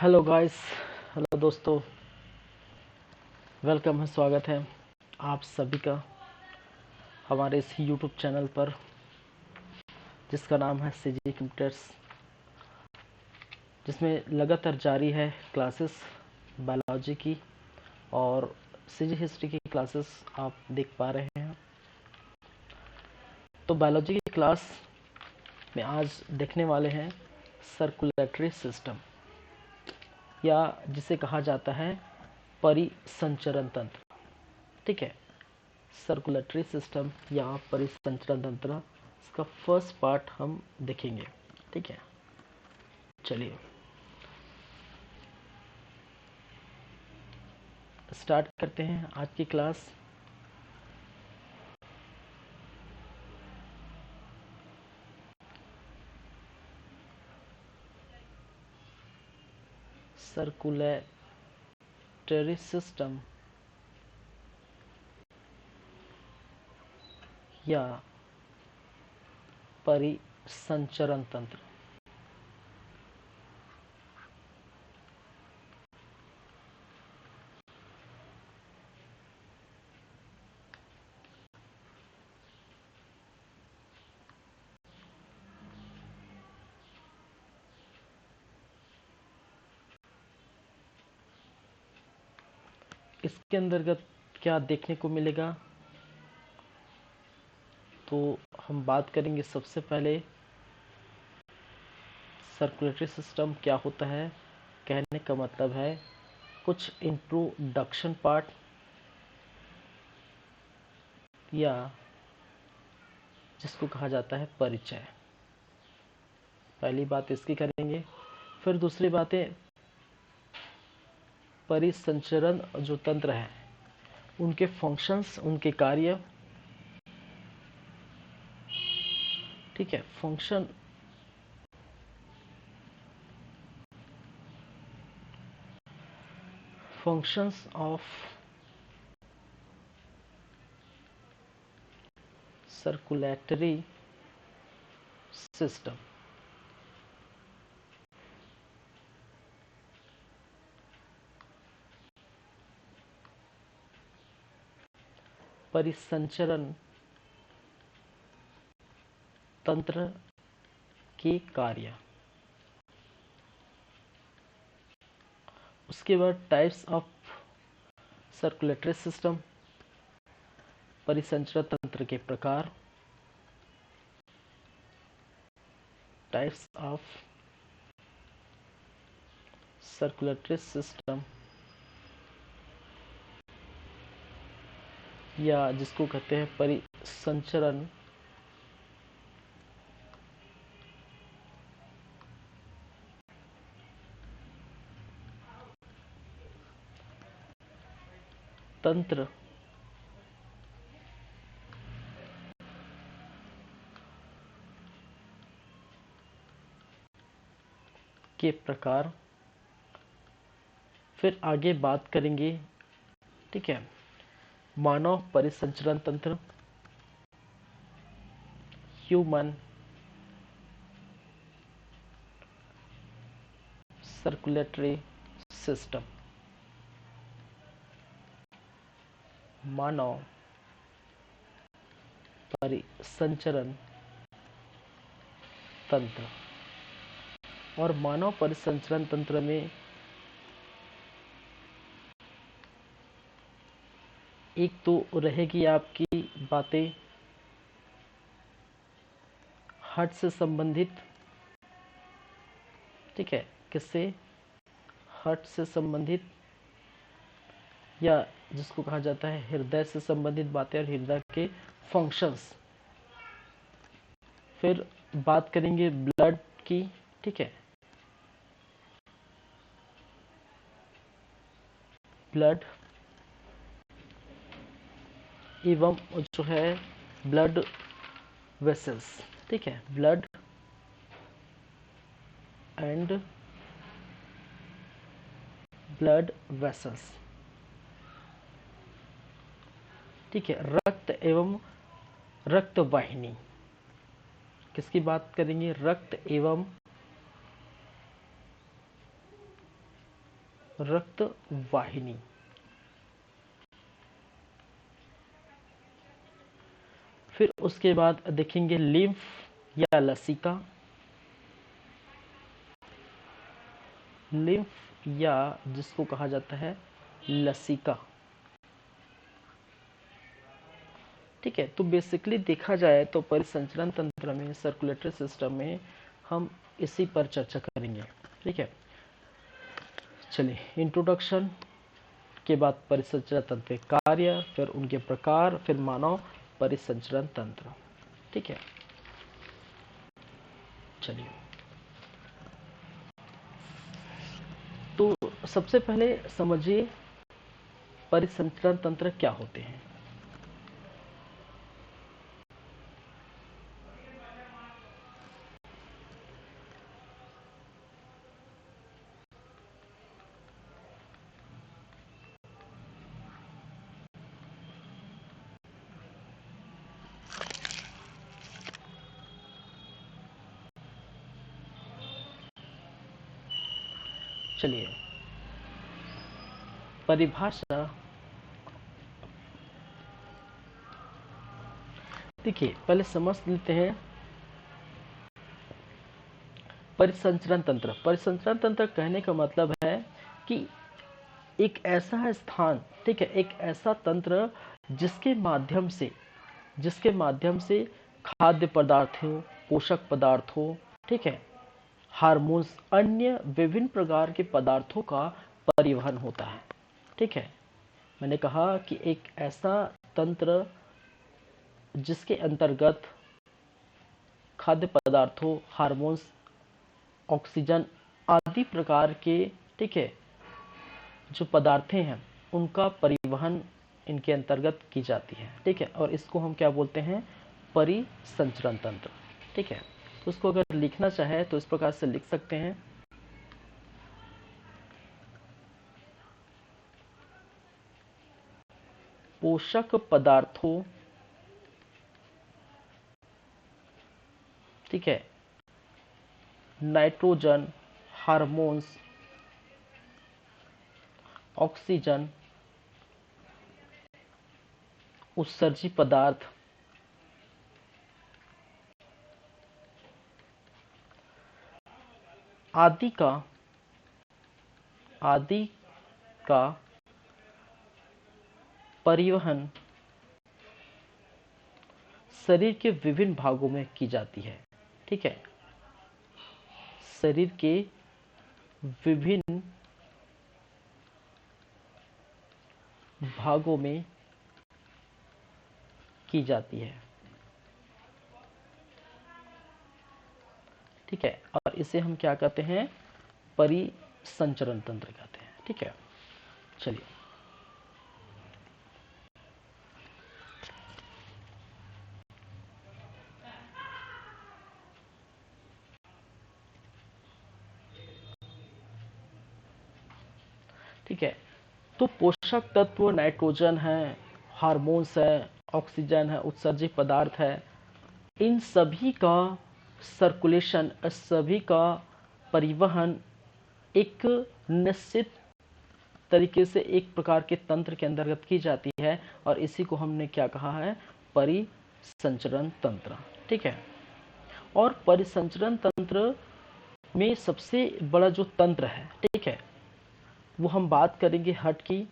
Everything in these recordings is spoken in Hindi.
हेलो गाइस, हेलो दोस्तों, वेलकम है, स्वागत है आप सभी का हमारे इस यूट्यूब चैनल पर जिसका नाम है सीजी कंप्यूटर्स, जिसमें लगातार जारी है क्लासेस बायोलॉजी की और सीजी हिस्ट्री की क्लासेस आप देख पा रहे हैं। तो बायोलॉजी की क्लास में आज देखने वाले हैं सर्कुलेटरी सिस्टम, या जिसे कहा जाता है परिसंचरण तंत्र। ठीक है, सर्कुलेटरी सिस्टम या परिसंचरण तंत्र, इसका फर्स्ट पार्ट हम देखेंगे। ठीक है, चलिए स्टार्ट करते हैं आज की क्लास। सर्कुलेटरी सिस्टम या परिसंचरण तंत्र। इसके अंतर्गत क्या देखने को मिलेगा, तो हम बात करेंगे सबसे पहले सर्कुलेटरी सिस्टम क्या होता है। कहने का मतलब है कुछ इंट्रोडक्शन पार्ट, या जिसको कहा जाता है परिचय। पहली बात इसकी करेंगे, फिर दूसरी बातें परिसंचरण जो तंत्र है उनके फंक्शंस, उनके कार्य। ठीक है, फंक्शंस ऑफ सर्कुलेटरी सिस्टम। परिसंचरण तंत्र के कार्य। उसके बाद टाइप्स ऑफ सर्कुलेटरी सिस्टम, परिसंचरण तंत्र के प्रकार। टाइप्स ऑफ सर्कुलेटरी सिस्टम, या जिसको कहते हैं परिसंचरण तंत्र के प्रकार। फिर आगे बात करेंगे, ठीक है, मानव परिसंचरण तंत्र, ह्यूमन सर्कुलेटरी सिस्टम, मानव परिसंचरण तंत्र। और मानव परिसंचरण तंत्र में एक तो रहेगी आपकी बातें हार्ट से संबंधित। ठीक है, किससे? हार्ट से संबंधित, या जिसको कहा जाता है हृदय से संबंधित बातें और हृदय के फंक्शंस। फिर बात करेंगे ब्लड की। ठीक है, ब्लड एवं जो है ब्लड वेसल्स। ठीक है, ब्लड एंड ब्लड वेसल्स। ठीक है, रक्त एवं रक्त वाहिनी। किसकी बात करेंगे? रक्त एवं रक्त वाहिनी। फिर उसके बाद देखेंगे लिम्फ या लसिका। लिम्फ या जिसको कहा जाता है लसिका। ठीक है, तो बेसिकली देखा जाए तो परिसंचरण तंत्र में, सर्कुलेटरी सिस्टम में हम इसी पर चर्चा करेंगे। ठीक है, चलिए इंट्रोडक्शन के बाद परिसंचरण तंत्र के कार्य, फिर उनके प्रकार, फिर मानव परिसंचरण तंत्र। ठीक है, चलिए तो सबसे पहले समझिए परिसंचरण तंत्र क्या होते हैं। चलिए परिभाषा देखिए, पहले समझ लेते हैं परिसंचरण तंत्र। परिसंचरण तंत्र कहने का मतलब है कि एक ऐसा स्थान, ठीक है, एक ऐसा तंत्र जिसके माध्यम से खाद्य पदार्थ हो, पोषक पदार्थ हो, ठीक है, हार्मोन्स, अन्य विभिन्न प्रकार के पदार्थों का परिवहन होता है। ठीक है, मैंने कहा कि एक ऐसा तंत्र जिसके अंतर्गत खाद्य पदार्थों, हार्मोन्स, ऑक्सीजन आदि प्रकार के, ठीक है, जो पदार्थें हैं उनका परिवहन इनके अंतर्गत की जाती है। ठीक है, और इसको हम क्या बोलते हैं, परिसंचरण तंत्र। ठीक है, तो उसको अगर लिखना चाहे तो इस प्रकार से लिख सकते हैं, पोषक पदार्थों, ठीक है, नाइट्रोजन, हार्मोन्स, ऑक्सीजन, उत्सर्जी पदार्थ आदि का परिवहन शरीर के विभिन्न भागों में की जाती है। ठीक है, शरीर के विभिन्न भागों में की जाती है। ठीक है, और इसे हम क्या कहते हैं, परिसंचरण तंत्र कहते हैं। ठीक है, चलिए ठीक है, तो पोषक तत्व नाइट्रोजन है, हार्मोन्स है, ऑक्सीजन है, उत्सर्जी पदार्थ है, इन सभी का सर्कुलेशन, सभी का परिवहन एक निश्चित तरीके से एक प्रकार के तंत्र के अंतर्गत की जाती है, और इसी को हमने क्या कहा है, परिसंचरण तंत्र। ठीक है, और परिसंचरण तंत्र में सबसे बड़ा जो तंत्र है, ठीक है, वो हम बात करेंगे हर्ट की।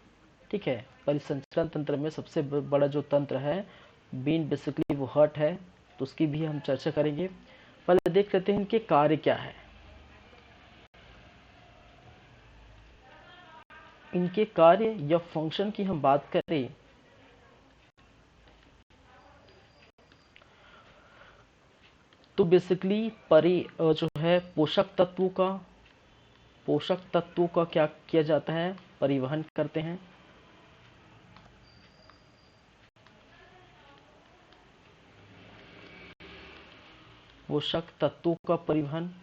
ठीक है, परिसंचरण तंत्र में सबसे बड़ा जो तंत्र है बीन बेसिकली वो हर्ट है, तो उसकी भी हम चर्चा करेंगे। पहले देख लेते हैं इनके कार्य क्या है। इनके कार्य या फंक्शन की हम बात करें तो बेसिकली जो है पोषक तत्वों का क्या किया जाता है, परिवहन करते हैं। पोषक तत्वों का परिवहन,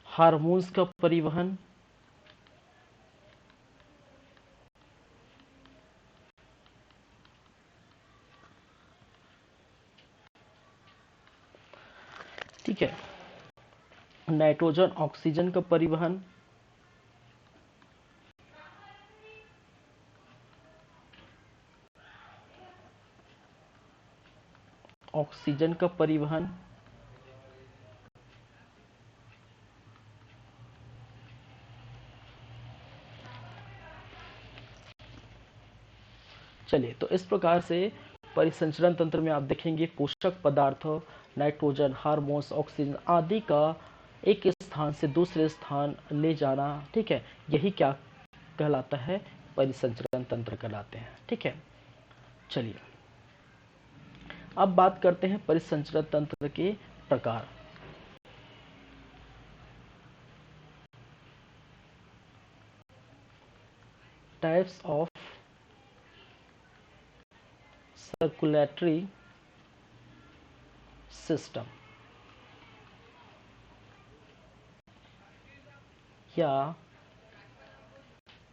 हार्मोन्स का परिवहन, ठीक है। नाइट्रोजन ऑक्सीजन का परिवहन, ऑक्सीजन का परिवहन, चलिए तो इस प्रकार से परिसंचरण तंत्र में आप देखेंगे पोषक पदार्थ, नाइट्रोजन, हार्मोन्स, ऑक्सीजन आदि का एक स्थान से दूसरे स्थान ले जाना, ठीक है, यही क्या कहलाता है, परिसंचरण तंत्र कहलाते हैं। ठीक है, चलिए अब बात करते हैं परिसंचरण तंत्र के प्रकार। टाइप्स ऑफ सर्कुलेटरी सिस्टम या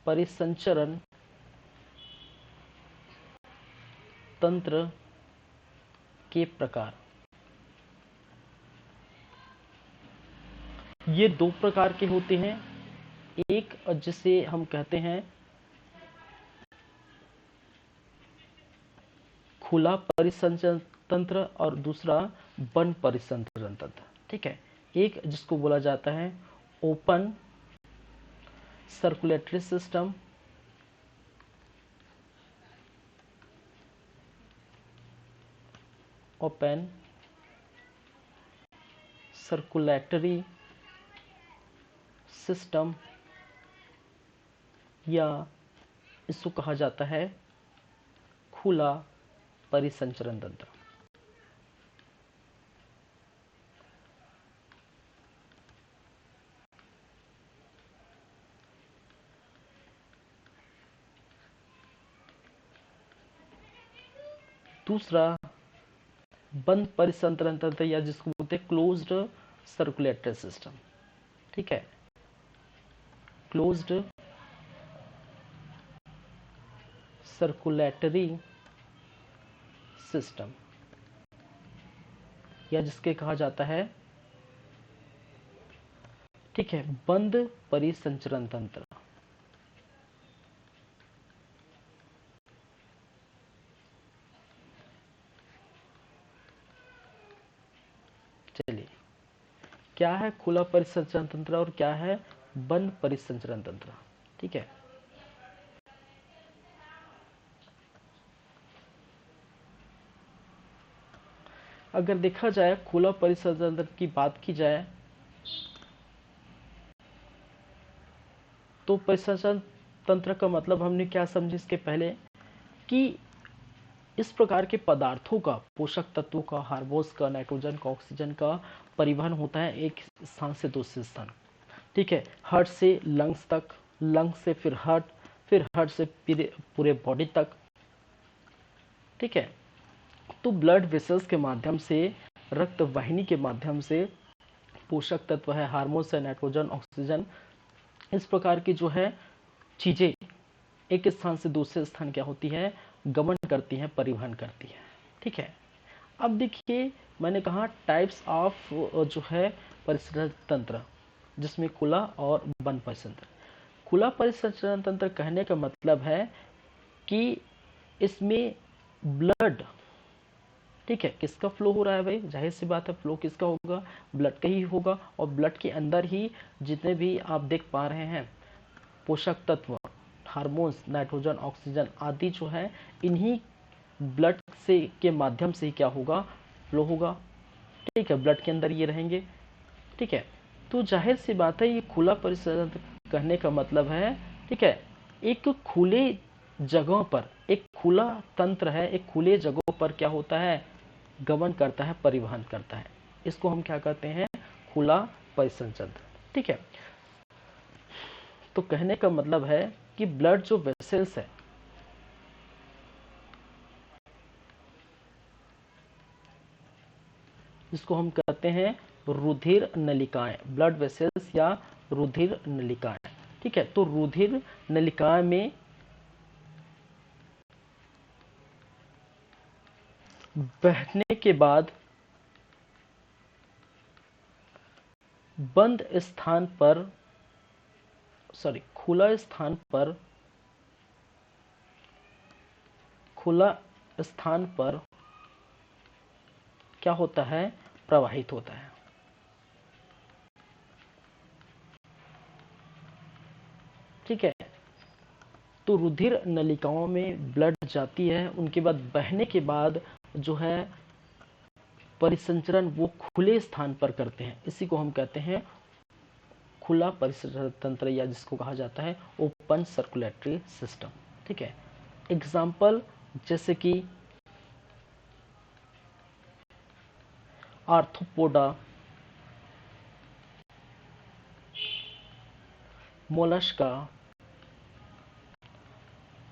परिसंचरण तंत्र के प्रकार। ये दो प्रकार के होते हैं, एक जिसे हम कहते हैं खुला परिसंचरण तंत्र और दूसरा बंद परिसंचरण तंत्र। ठीक है, एक जिसको बोला जाता है open circulatory system, open circulatory system, या इसको कहा जाता है खुला परिसंचरण तंत्र। दूसरा बंद परिसंचरण तंत्र या जिसको बोलते हैं क्लोज्ड सर्कुलेटरी सिस्टम। ठीक है, क्लोज्ड सर्कुलेटरी सिस्टम या जिसके कहा जाता है, ठीक है, बंद परिसंचरण तंत्र। चलिए, क्या है खुला परिसंचरण तंत्र और क्या है बंद परिसंचरण तंत्र। ठीक है, अगर देखा जाए खुला परिसंचरण तंत्र की बात की जाए तो परिसंचरण तंत्र का मतलब हमने क्या समझे इसके पहले कि इस प्रकार के पदार्थों का, पोषक तत्वों का, हार्मोन्स का, नाइट्रोजन का, ऑक्सीजन का परिवहन होता है एक स्थान से दूसरे स्थान। ठीक है, हार्ट से लंग्स तक, लंग्स से फिर हार्ट से पूरे बॉडी तक। ठीक है, तो ब्लड वेसल्स के माध्यम से, रक्त वाहिनी के माध्यम से पोषक तत्व है, हार्मोन्स है, नाइट्रोजन, ऑक्सीजन, इस प्रकार की जो है चीजें एक स्थान से दूसरे स्थान क्या होती है, गमन करती हैं, परिवहन करती है। ठीक है, अब देखिए मैंने कहा टाइप्स ऑफ जो है परिसंचरण तंत्र, जिसमें खुला और बंद परिसंचरण। खुला परिसंचरण तंत्र कहने का मतलब है कि इसमें ब्लड, ठीक है, किसका फ्लो हो रहा है भाई, जाहिर सी बात है फ्लो किसका होगा, ब्लड का ही होगा। और ब्लड के अंदर ही जितने भी आप देख पा रहे हैं पोषक तत्व, हार्मोन्स, नाइट्रोजन, ऑक्सीजन आदि जो है, इन्हीं ब्लड से के माध्यम से ही क्या होगा, फ्लो होगा। ठीक है, ब्लड के अंदर ये रहेंगे। ठीक है, तो जाहिर सी बात है ये खुला परिसर कहने का मतलब है, ठीक है, एक खुले जगहों पर, एक खुला तंत्र है, एक खुले जगहों पर क्या होता है, गमन करता है, परिवहन करता है। इसको हम क्या कहते हैं, खुला परिसंचरण तंत्र। ठीक है, तो कहने का मतलब है कि ब्लड जो वेसल्स है, जिसको हम कहते हैं रुधिर नलिकाएं, ब्लड वेसल्स या रुधिर नलिकाएं। ठीक है, तो रुधिर नलिकाएं में बहने के बाद बंद स्थान पर खुला स्थान पर क्या होता है, प्रवाहित होता है। ठीक है, तो रुधिर नलिकाओं में ब्लड जाती है, उनके बाद बहने के बाद जो है परिसंचरण वो खुले स्थान पर करते हैं, इसी को हम कहते हैं खुला परिसंचरण तंत्र, या जिसको कहा जाता है ओपन सर्कुलेटरी सिस्टम। ठीक है, एग्जाम्पल जैसे कि आर्थ्रोपोडा, मोलस्का,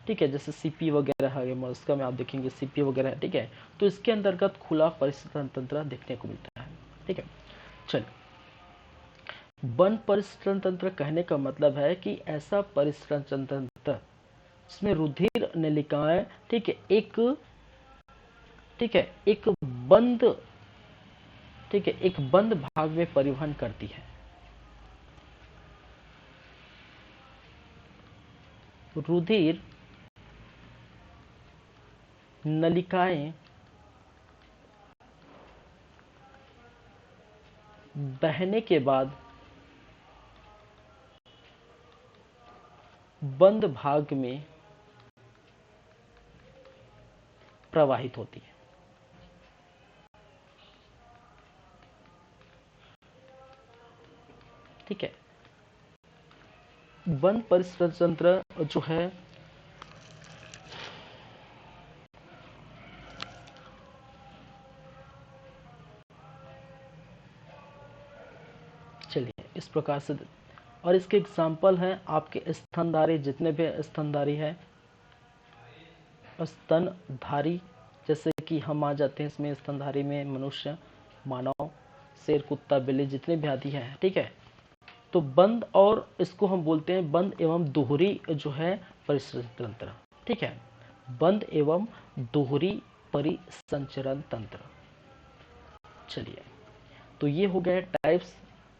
ठीक है, जैसे सीपी वगैरह है, मोलस्का में आप देखेंगे सीपी वगैरह है। ठीक है, तो इसके अंतर्गत खुला परिसंचरण तंत्र देखने को मिलता है। ठीक है, चलिए, बंद परिसंचरण तंत्र कहने का मतलब है कि ऐसा परिसंचरण तंत्र जिसमें रुधिर नलिकाएं, ठीक है, एक बंद, ठीक है, एक बंद भाग में परिवहन करती है। रुधिर नलिकाएं बहने के बाद बंद भाग में प्रवाहित होती है। ठीक है, बंद परिसंचरण तंत्र जो है चलिए इस प्रकार से, और इसके एग्जाम्पल हैं आपके स्तनधारी, जितने भी स्तनधारी है, स्तनधारी, जैसे कि हम आ जाते हैं इसमें स्तनधारी में मनुष्य, मानव, शेर, कुत्ता, बिल्ली, जितने भी आदि हैं। ठीक है, तो बंद, और इसको हम बोलते हैं बंद एवं दोहरी जो है परिसंचरण तंत्र। ठीक है, बंद एवं दोहरी परिसंचरण तंत्र। चलिए, तो ये हो गए टाइप्स,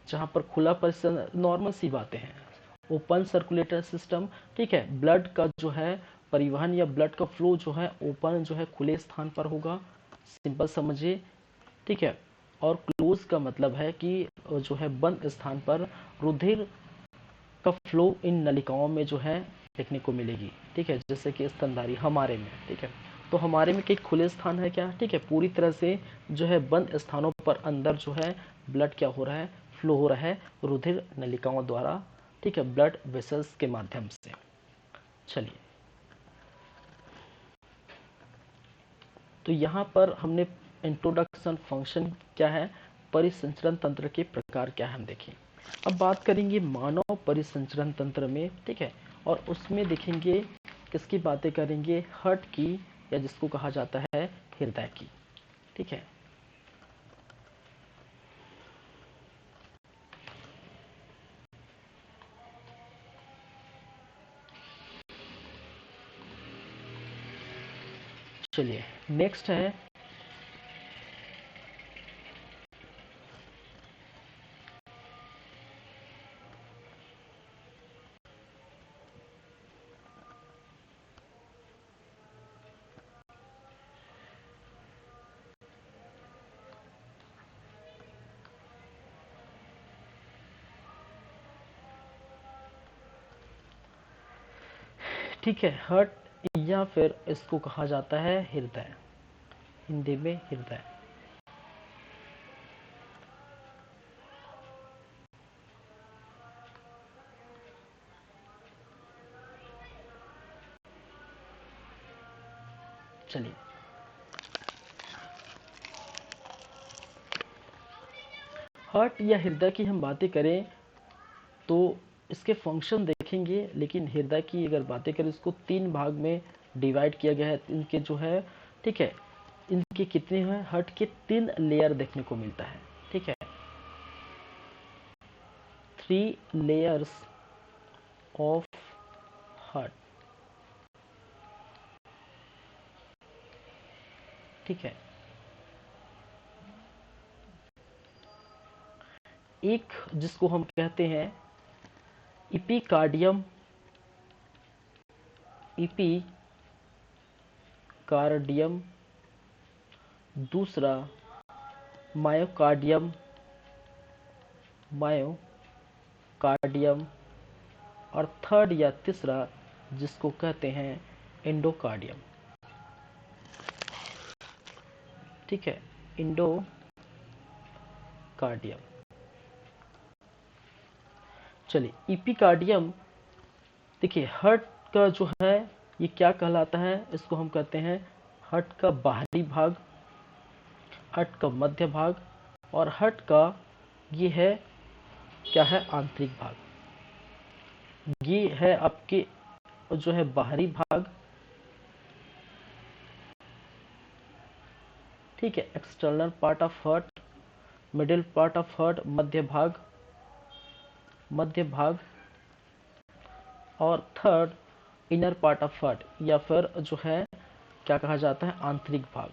जहां पर खुला परिसंचरण, नॉर्मल सी बातें हैं, ओपन सर्कुलेटर सिस्टम। ठीक है, ब्लड का जो है परिवहन या ब्लड का फ्लो जो है ओपन जो है खुले स्थान पर होगा, सिंपल समझिए। ठीक है, और क्लोज का मतलब है कि जो है बंद स्थान पर रुधिर का फ्लो इन नलिकाओं में जो है देखने को मिलेगी। ठीक है, जैसे कि स्तनधारी हमारे में। ठीक है, तो हमारे में कई खुले स्थान है क्या, ठीक है, पूरी तरह से जो है बंद स्थानों पर अंदर जो है ब्लड क्या हो रहा है, फ्लो हो रहा है रुधिर नलिकाओं द्वारा। ठीक है, ब्लड वेसल्स के माध्यम से। चलिए, तो यहाँ पर हमने इंट्रोडक्शन, फंक्शन क्या है, परिसंचरण तंत्र के प्रकार क्या है हम देखें। अब बात करेंगे मानव परिसंचरण तंत्र में। ठीक है, और उसमें देखेंगे किसकी बातें करेंगे, हार्ट की, या जिसको कहा जाता है हृदय की। ठीक है, चलिए नेक्स्ट है ठीक है, हार्ट, या फिर इसको कहा जाता है हृदय, हिंदी में हृदय। चलिए, हार्ट या हृदय की हम बातें करें तो इसके फंक्शन देखेंगे, लेकिन हृदय की अगर बातें करें, इसको 3 भाग में डिवाइड किया गया है। इनके जो है, ठीक है, इनके कितने हैं, हार्ट के 3 लेयर देखने को मिलता है। ठीक है, 3 लेयर्स ऑफ हार्ट। ठीक है, एक जिसको हम कहते हैं इपिकार्डियम, इपिकार्डियम, दूसरा मायोकार्डियम, मायोकार्डियम, और थर्ड या तीसरा जिसको कहते हैं एंडोकार्डियम। ठीक है, एंडोकार्डियम। चलिए, इपिकार्डियम, देखिए हार्ट का जो है ये क्या कहलाता है, इसको हम कहते हैं हार्ट का बाहरी भाग, हार्ट का मध्य भाग, और हार्ट का ये है क्या है, आंतरिक भाग। ये है आपके जो है बाहरी भाग, ठीक है, external part of heart, middle part of heart, मध्य भाग, और third inner part of heart, या फिर जो है क्या कहा जाता है, आंतरिक भाग।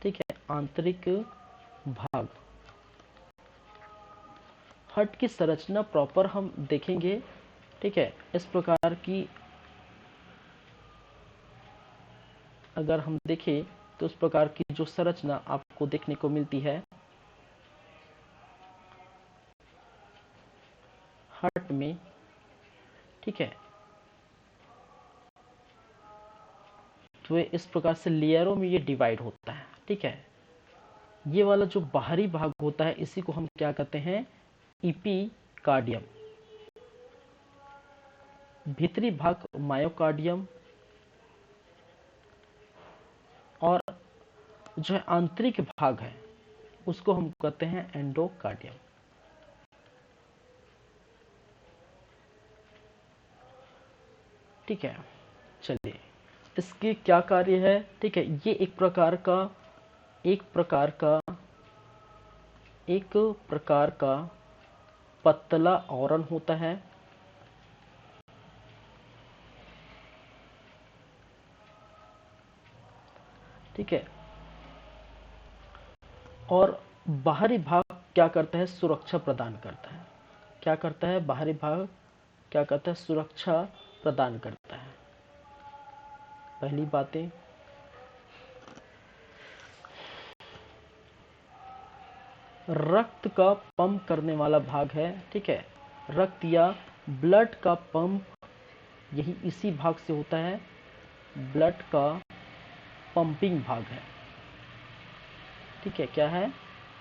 ठीक है, आंतरिक भाग। हार्ट की संरचना प्रॉपर हम देखेंगे। ठीक है, इस प्रकार की अगर हम देखें तो इस प्रकार की जो संरचना आपको देखने को मिलती है हार्ट में। ठीक है, तो इस प्रकार से लेयरों में ये डिवाइड होता है। ठीक है, ये वाला जो बाहरी भाग होता है इसी को हम क्या कहते हैं, इपिकार्डियम। भीतरी भाग मायोकार्डियम, और जो है आंतरिक भाग है उसको हम कहते हैं एंडोकार्डियम। ठीक है, चलिए इसके क्या कार्य है। ठीक है, ये एक प्रकार का पतला आवरण होता है। ठीक है, और बाहरी भाग क्या करता है, सुरक्षा प्रदान करता है। क्या करता है बाहरी भाग, क्या करता है, सुरक्षा प्रदान करता है। पहली बातें, रक्त का पंप करने वाला भाग है। ठीक है, रक्त या ब्लड का पंप यही इसी भाग से होता है। ब्लड का पंपिंग भाग है। ठीक है, क्या है,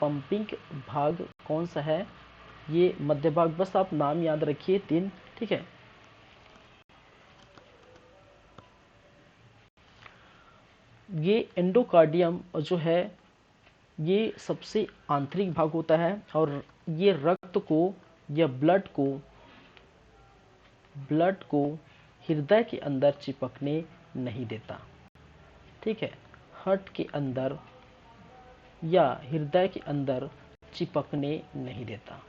पंपिंग भाग कौन सा है, ये मध्य भाग। बस आप नाम याद रखिए 3। ठीक है, ये एंडोकार्डियम जो है ये सबसे आंतरिक भाग होता है, और ये रक्त को या ब्लड को हृदय के अंदर चिपकने नहीं देता। ठीक है, हार्ट के अंदर या हृदय के अंदर चिपकने नहीं देता।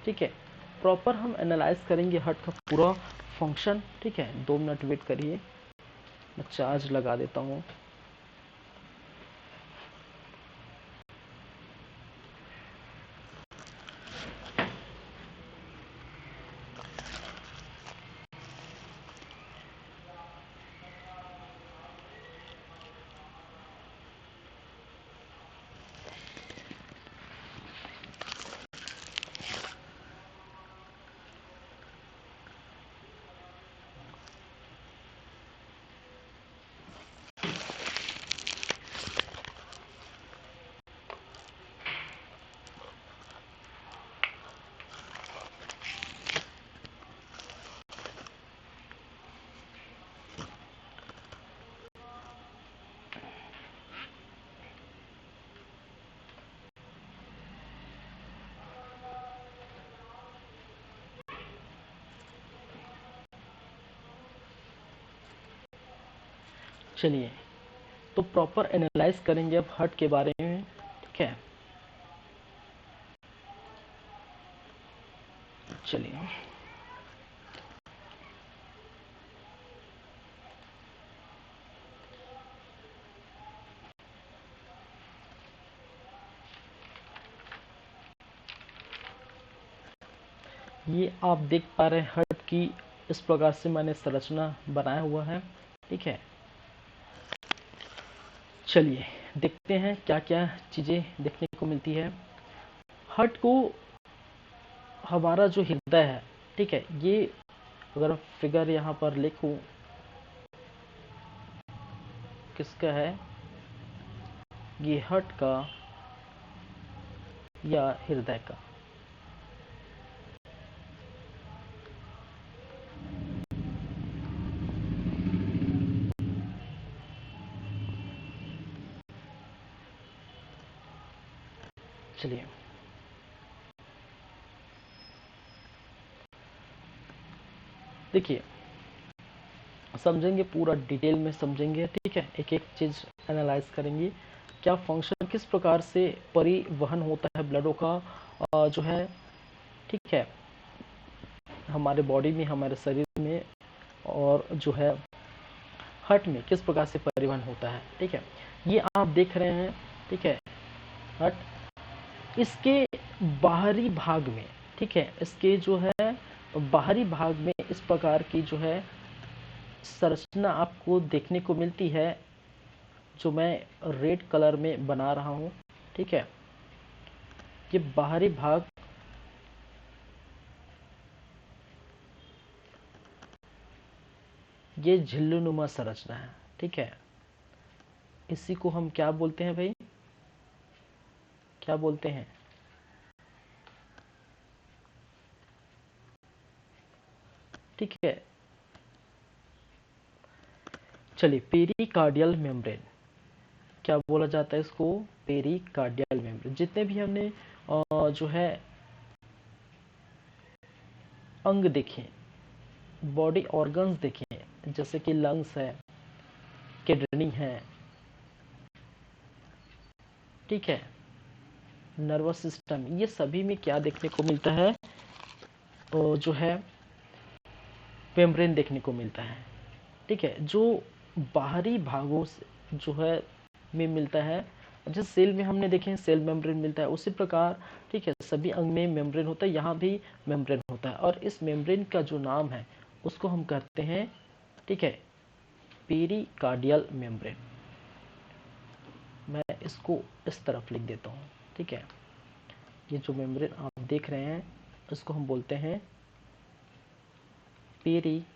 ठीक है, प्रॉपर हम एनालाइज करेंगे हार्ट का पूरा फंक्शन। ठीक है, 2 मिनट वेट करिए, मैं चार्ज लगा देता हूँ। चलिए, तो प्रॉपर एनालाइज करेंगे अब हार्ट के बारे में। ठीक है, चलिए ये आप देख पा रहे हैं हार्ट की इस प्रकार से मैंने संरचना बनाया हुआ है, ठीक है। चलिए देखते हैं क्या क्या चीज़ें देखने को मिलती है। हार्ट को हमारा जो हृदय है, ठीक है, ये अगर फिगर यहाँ पर लिखूं किसका है, ये हार्ट का या हृदय का। चलिए देखिए, समझेंगे पूरा डिटेल में समझेंगे, ठीक है, एक एक चीज एनालाइज करेंगे, क्या फंक्शन किस प्रकार से परिवहन होता है ब्लडों का, जो है, ठीक है, हमारे बॉडी में, हमारे शरीर में, और जो है हार्ट में किस प्रकार से परिवहन होता है, ठीक है। ये आप देख रहे हैं, ठीक है, हार्ट इसके बाहरी भाग में, ठीक है, इसके जो है बाहरी भाग में इस प्रकार की जो है संरचना आपको देखने को मिलती है, जो मैं रेड कलर में बना रहा हूं, ठीक है। ये बाहरी भाग ये झिल्लीनुमा संरचना है, ठीक है। इसी को हम क्या बोलते हैं भाई, क्या बोलते हैं, ठीक है। चलिए पेरिकार्डियल मेम्ब्रेन, क्या बोला जाता है इसको, पेरिकार्डियल मेम्ब्रेन। जितने भी हमने जो है अंग देखे, बॉडी ऑर्गन्स देखे, जैसे कि लंग्स है, किडनी है, ठीक है, नर्वस सिस्टम, ये सभी में क्या देखने को मिलता है, जो है मेम्ब्रेन देखने को मिलता है, ठीक है, जो बाहरी भागों से जो है में मिलता है। जिस सेल में हमने देखे सेल मेम्ब्रेन मिलता है, उसी प्रकार, ठीक है, सभी अंग में मेम्ब्रेन होता है, यहाँ भी मेम्ब्रेन होता है, और इस मेम्ब्रेन का जो नाम है उसको हम कहते हैं, ठीक है, पेरिकार्डियल मेम्ब्रेन। मैं इसको इस तरफ लिख देता हूँ, ठीक है। ये जो मेम्ब्रेन आप देख रहे हैं इसको हम बोलते हैं पेरिकार्डियल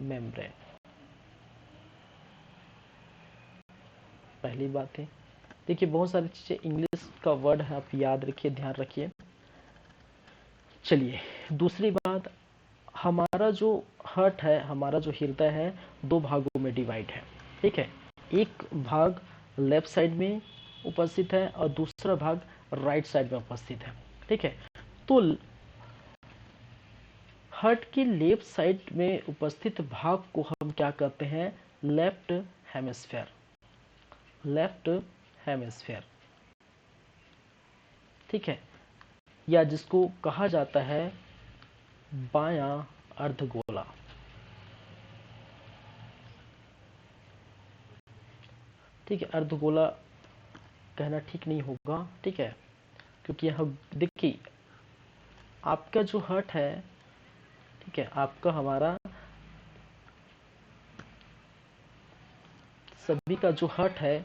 मेम्ब्रेन। पहली बात है, देखिए बहुत सारी चीज़ें इंग्लिश का वर्ड है, आप याद रखिए, ध्यान रखिए। चलिए दूसरी बात, हमारा जो हार्ट है, हमारा जो हृदय है, दो भागों में डिवाइड है, ठीक है। एक भाग लेफ्ट साइड में उपस्थित है और दूसरा भाग राइट साइड में उपस्थित है, ठीक है। तो हार्ट की लेफ्ट साइड में उपस्थित भाग को हम क्या कहते हैं, लेफ्ट हेमिस्फेयर, लेफ्ट हेमिस्फेयर, ठीक है, या जिसको कहा जाता है बायां अर्धगोला, ठीक है। अर्धगोला कहना ठीक नहीं होगा, ठीक है, क्योंकि यहाँ देखिए आपका जो हार्ट है, ठीक है, आपका हमारा सभी का जो हार्ट है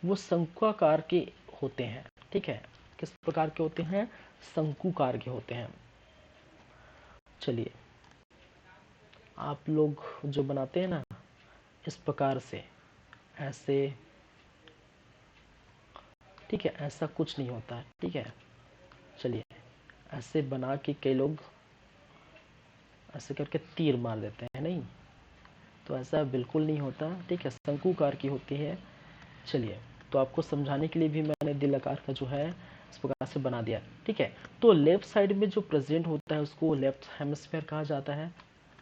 वो शंक्वाकार के होते हैं, ठीक है। किस प्रकार के होते हैं, शंकुकार के होते हैं। चलिए आप लोग जो बनाते हैं ना इस प्रकार से, ऐसे, ठीक है, ऐसा कुछ नहीं होता है, ठीक है। चलिए ऐसे बना के कई लोग ऐसे करके तीर मार देते हैं, नहीं, तो ऐसा बिल्कुल नहीं होता, ठीक है, शंकुकार की होती है। चलिए तो आपको समझाने के लिए भी मैंने दिल आकार का जो है इस प्रकार से बना दिया, ठीक है। तो लेफ्ट साइड में जो प्रेजेंट होता है उसको लेफ्ट हेमिस्फीयर कहा जाता है,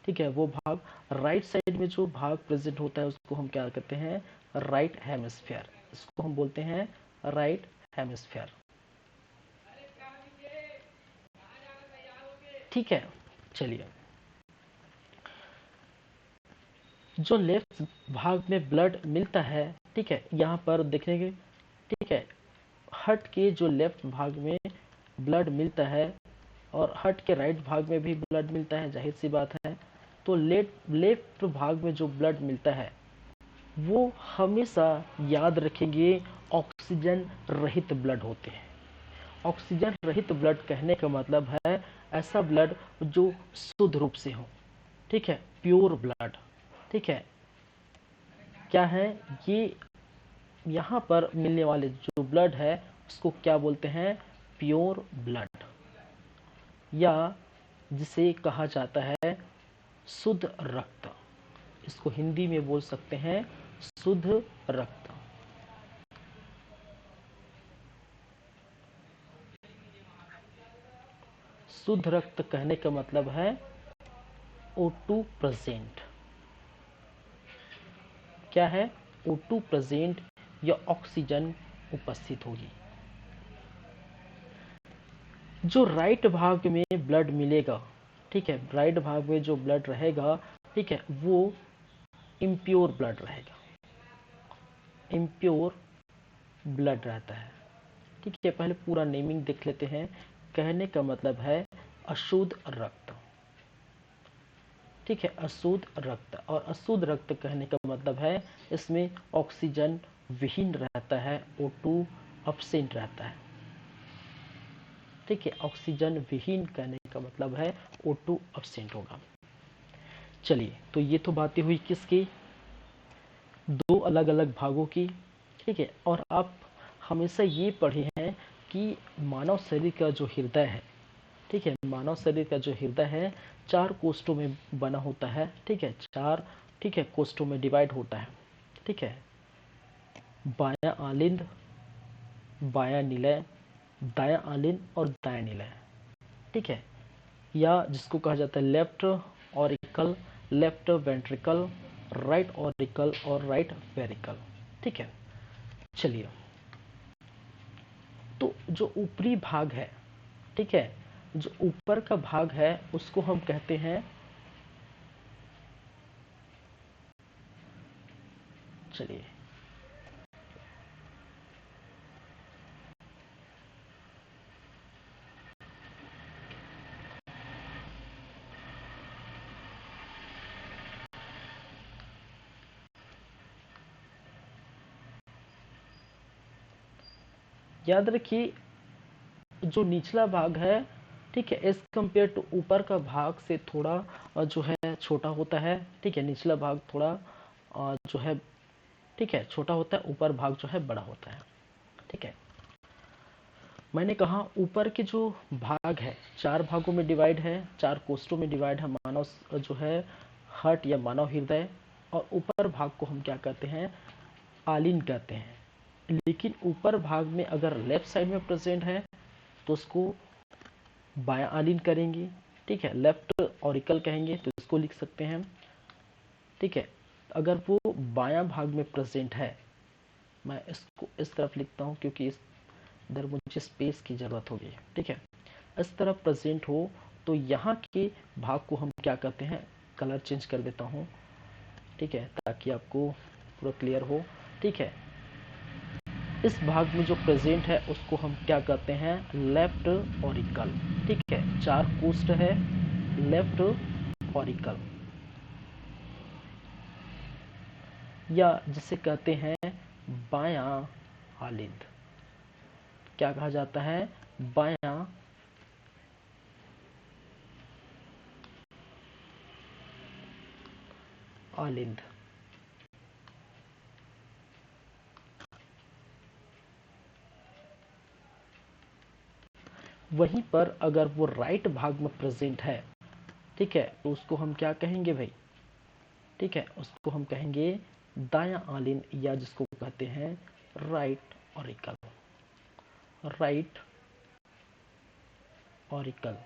ठीक है, वो भाग। राइट साइड में जो भाग प्रेजेंट होता है उसको हम क्या कहते हैं, राइट हेमिस्फीयर, इसको हम बोलते हैं राइट हेमिस्फीयर, ठीक है। चलिए जो लेफ्ट भाग में ब्लड मिलता है, ठीक है, यहाँ पर देखेंगे, ठीक है, हार्ट के जो लेफ्ट भाग में ब्लड मिलता है और हार्ट के राइट भाग में भी ब्लड मिलता है, जाहिर सी बात है। तो लेफ्ट भाग में जो ब्लड मिलता है वो हमेशा याद रखेंगे ऑक्सीजन रहित ब्लड होते हैं। ऑक्सीजन रहित ब्लड कहने का मतलब है ऐसा ब्लड जो शुद्ध रूप से हो, ठीक है, प्योर ब्लड, ठीक है। क्या है ये, यहाँ पर मिलने वाले जो ब्लड है उसको क्या बोलते हैं, प्योर ब्लड, या जिसे कहा जाता है शुद्ध रक्त। इसको हिंदी में बोल सकते हैं शुद्ध रक्त। शुद्ध रक्त कहने का मतलब है O2 प्रेजेंट। क्या है, O2 प्रेजेंट या ऑक्सीजन उपस्थित होगी। जो राइट भाग में ब्लड मिलेगा, ठीक है, राइट भाग में जो ब्लड रहेगा, ठीक है, वो इम्प्योर ब्लड रहेगा, इम्प्योर ब्लड रहता है, ठीक है। पहले पूरा नेमिंग देख लेते हैं। कहने का मतलब है अशुद्ध रक्त, ठीक है, अशुद्ध रक्त। और अशुद्ध रक्त कहने का मतलब है इसमें ऑक्सीजन विहीन रहता है, O2 एब्सेंट रहता है, ठीक है। ऑक्सीजन विहीन कहने का मतलब है O2 एब्सेंट होगा। चलिए, तो ये तो बातें हुई किसकी, दो अलग अलग भागों की, ठीक है। और आप हमेशा ये पढ़े हैं कि मानव शरीर का जो हृदय है, ठीक है, मानव शरीर का जो हृदय है 4 कोष्ठों में बना होता है, ठीक है, 4, ठीक है, कोष्ठों में डिवाइड होता है, ठीक है। बायां आलिंद, बायां निलय, दायां आलिंद और दायां निलय, ठीक है, या जिसको कहा जाता है left auricle, left ventricle, right auricle और राइट वेरिकल, ठीक है। चलिए, तो जो ऊपरी भाग है, ठीक है, जो ऊपर का भाग है उसको हम कहते हैं, चलिए, याद रखिए जो निचला भाग है, ठीक है, एज कम्पेयर टू ऊपर का भाग से थोड़ा जो है छोटा होता है, ठीक है। निचला भाग थोड़ा जो है, ठीक है, छोटा होता है, ऊपर भाग जो है बड़ा होता है, ठीक है। मैंने कहा ऊपर के जो भाग है 4 भागों में डिवाइड है, 4 कोष्ठों में डिवाइड है, मानव जो है हार्ट या मानव हृदय। और ऊपर भाग को हम क्या कहते हैं, आलिन कहते हैं। लेकिन ऊपर भाग में अगर लेफ्ट साइड में प्रेजेंट है तो उसको बायां आलिन करेंगे, ठीक है, लेफ्ट ऑरिकल कहेंगे तो इसको लिख सकते हैं, ठीक है। अगर वो बायां भाग में प्रेजेंट है, मैं इसको इस तरफ लिखता हूँ क्योंकि इस इधर मुझे स्पेस की ज़रूरत होगी, ठीक है। इस तरफ प्रेजेंट हो तो यहाँ के भाग को हम क्या कहते हैं, कलर चेंज कर देता हूँ, ठीक है, ताकि आपको पूरा क्लियर हो, ठीक है। इस भाग में जो प्रेजेंट है उसको हम क्या कहते हैं, लेफ्ट ऑरिकल, ठीक है। 4 कोष्ठ है, लेफ्ट ऑरिकल, या जिसे कहते हैं बायां आलिंद। क्या कहा जाता है, बायां आलिंद। वहीं पर अगर वो राइट भाग में प्रेजेंट है, ठीक है, तो उसको हम क्या कहेंगे भाई, ठीक है, उसको हम कहेंगे दायां आलिंद, या जिसको कहते हैं राइट ऑरिकल, राइट ऑरिकल,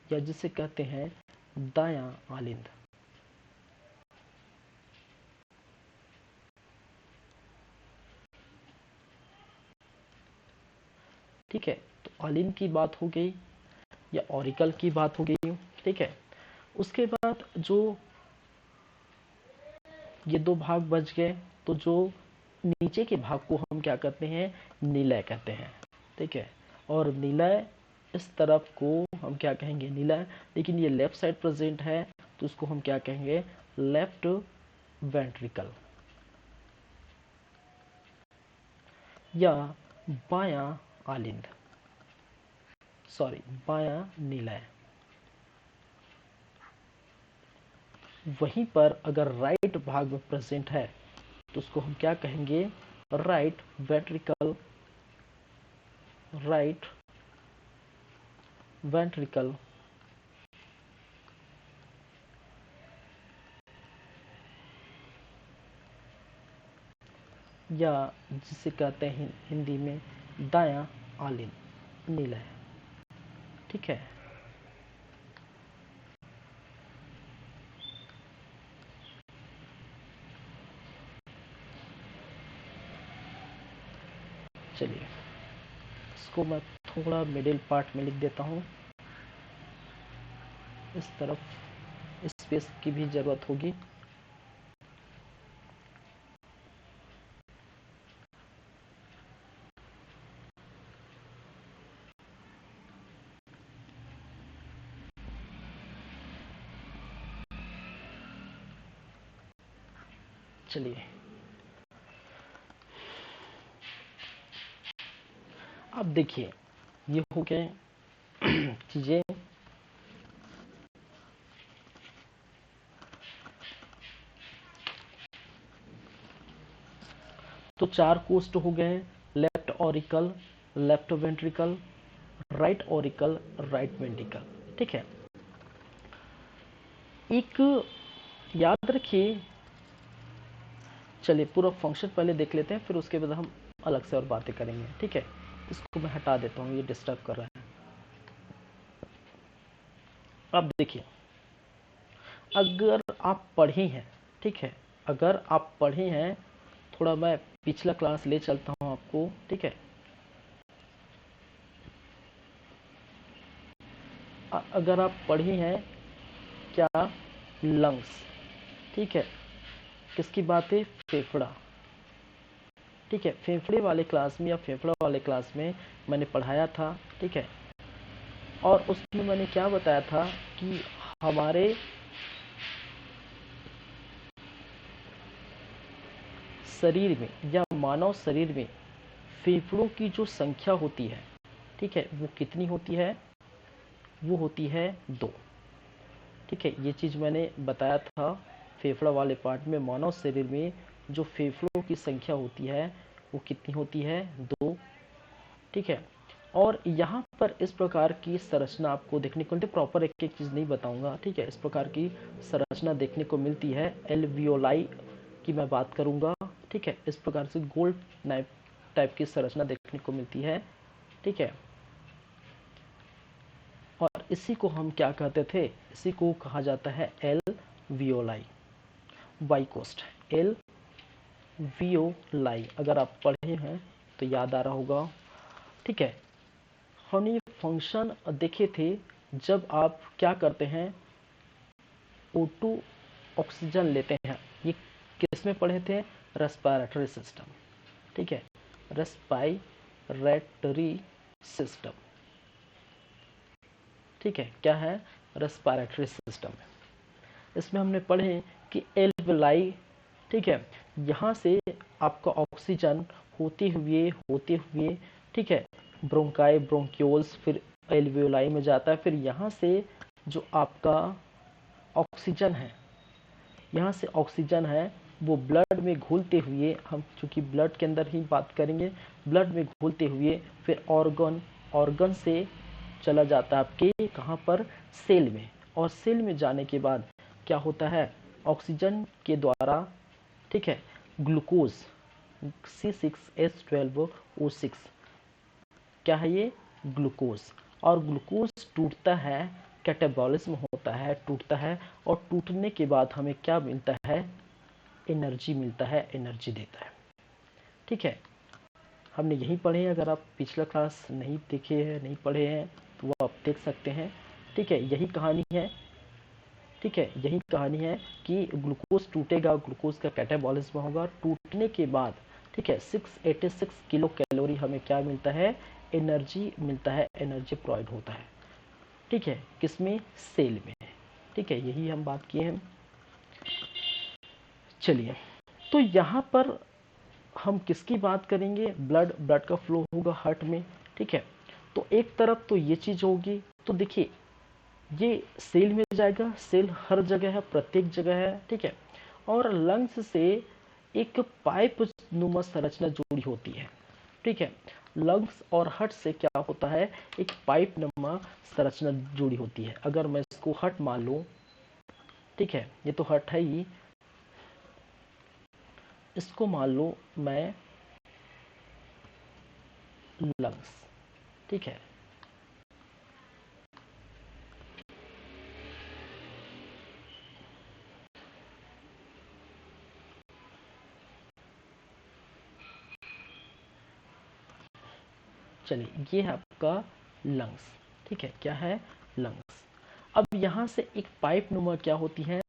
या जिसे कहते हैं दायां आलिंद। ठीक है, तो आलिंद की बात हो गई या ऑरिकल की बात हो गई, ठीक है। उसके बाद जो ये 2 भाग बच गए, तो जो नीचे के भाग को हम क्या कहते हैं, निलय कहते हैं। ठीक है, और निलय इस तरफ को हम क्या कहेंगे, निलय। लेकिन ये लेफ्ट साइड प्रेजेंट है तो उसको हम क्या कहेंगे, लेफ्ट वेंट्रिकल या बायां आलिंद, सॉरी बायां निलय। वहीं पर अगर राइट भाग में प्रेजेंट है तो उसको हम क्या कहेंगे, राइट वेंट्रिकल, राइट वेंट्रिकल या जिसे कहते हैं हिंदी में दायां आलिंद निलय। ठीक है, चलिए इसको मैं थोड़ा मिडिल पार्ट में लिख देता हूँ। इस तरफ स्पेस की भी जरूरत होगी। चलिए अब देखिए, ये हो गए चीजें। तो 4 कोस्ट हो गए, left auricle, left ventricle, right auricle, right ventricle. ठीक है, एक याद रखिए, चलिए पूरा फंक्शन पहले देख लेते हैं, फिर उसके बाद हम अलग से और बातें करेंगे। ठीक है, इसको मैं हटा देता हूँ, ये डिस्टर्ब कर रहा है। अब देखिए, अगर आप पढ़े हैं, ठीक है, अगर आप पढ़े हैं, थोड़ा मैं पिछला क्लास ले चलता हूँ आपको। ठीक है, अगर आप पढ़े हैं क्या, लंग्स। ठीक है, किसकी बात है, फेफड़ा। ठीक है, फेफड़े वाले क्लास में या फेफड़ा वाले क्लास में मैंने पढ़ाया था। ठीक है, और उसमें मैंने क्या बताया था कि हमारे शरीर में या मानव शरीर में फेफड़ों की जो संख्या होती है, ठीक है, वो कितनी होती है, वो होती है 2। ठीक है, ये चीज़ मैंने बताया था। फेफड़ा वाले पार्ट में मानव शरीर में जो फेफड़ों की संख्या होती है वो कितनी होती है, 2। ठीक है, और यहाँ पर इस प्रकार की संरचना आपको देखने को मिलती है। प्रॉपर एक एक चीज़ नहीं बताऊंगा। ठीक है, इस प्रकार की संरचना देखने को मिलती है। एल्वियोलाई की मैं बात करूंगा। ठीक है, इस प्रकार से गोल टाइप की संरचना देखने को मिलती है। ठीक है, और इसी को हम क्या कहते थे, इसी को कहा जाता है एल्वियोलाई, वाइकोस्ट, एल्वियोलाई। अगर आप पढ़े हैं तो याद आ रहा होगा। ठीक है, हमने फंक्शन देखे थे जब आप क्या करते हैं, O2 ऑक्सीजन लेते हैं। ये किस में पढ़े थे, रेस्पिरेटरी सिस्टम। ठीक है, रेस्पिरेटरी सिस्टम। ठीक है, क्या है, रेस्पिरेटरी सिस्टम। इसमें हमने पढ़े कि एल्वियोलाई, ठीक है, यहाँ से आपका ऑक्सीजन होते हुए ठीक है, ब्रोंकाई, ब्रोंक्यूल्स, फिर एल्वियोलाई में जाता है। फिर यहाँ से जो आपका ऑक्सीजन है, यहाँ से ऑक्सीजन है वो ब्लड में घुलते हुए, हम चूंकि ब्लड के अंदर ही बात करेंगे, ब्लड में घुलते हुए फिर ऑर्गन से चला जाता है आपके कहाँ पर, सेल में। और सेल में जाने के बाद क्या होता है, ऑक्सीजन के द्वारा, ठीक है, ग्लूकोज C6H12O6, क्या है ये, ग्लूकोज। और ग्लूकोज टूटता है, कैटाबॉलिज्म होता है, टूटता है, और टूटने के बाद हमें क्या मिलता है, एनर्जी मिलता है, एनर्जी देता है। ठीक है, हमने यही पढ़े हैं। अगर आप पिछला क्लास नहीं देखे हैं, नहीं पढ़े हैं, तो वो आप देख सकते हैं। ठीक है, यही कहानी है। ठीक है, यही कहानी है कि ग्लूकोज टूटेगा, ग्लूकोज का कैटाबॉलिज्म होगा, टूटने के बाद ठीक है, 686 किलो कैलोरी हमें क्या मिलता है, एनर्जी मिलता है, एनर्जी प्रोवाइड होता है। ठीक है, किसमें, सेल में। ठीक है, यही हम बात किए हैं। चलिए, तो यहाँ पर हम किसकी बात करेंगे, ब्लड का फ्लो होगा हार्ट में। ठीक है, तो एक तरफ तो ये चीज होगी, तो देखिए ये सेल में जाएगा, सेल हर जगह है, प्रत्येक जगह है। ठीक है, और लंग्स से एक पाइप नुमा संरचना जुड़ी होती है। ठीक है, लंग्स और हार्ट से क्या होता है, एक पाइप नुमा संरचना जुड़ी होती है। अगर मैं इसको हार्ट मान लूं, ठीक है, ये तो हार्ट है ही, इसको मान लो मैं लंग्स। ठीक है, चलिए ये है आपका लंग्स। ठीक है, क्या है, लंग्स। अब यहाँ से एक पाइप नुमा क्या होती है,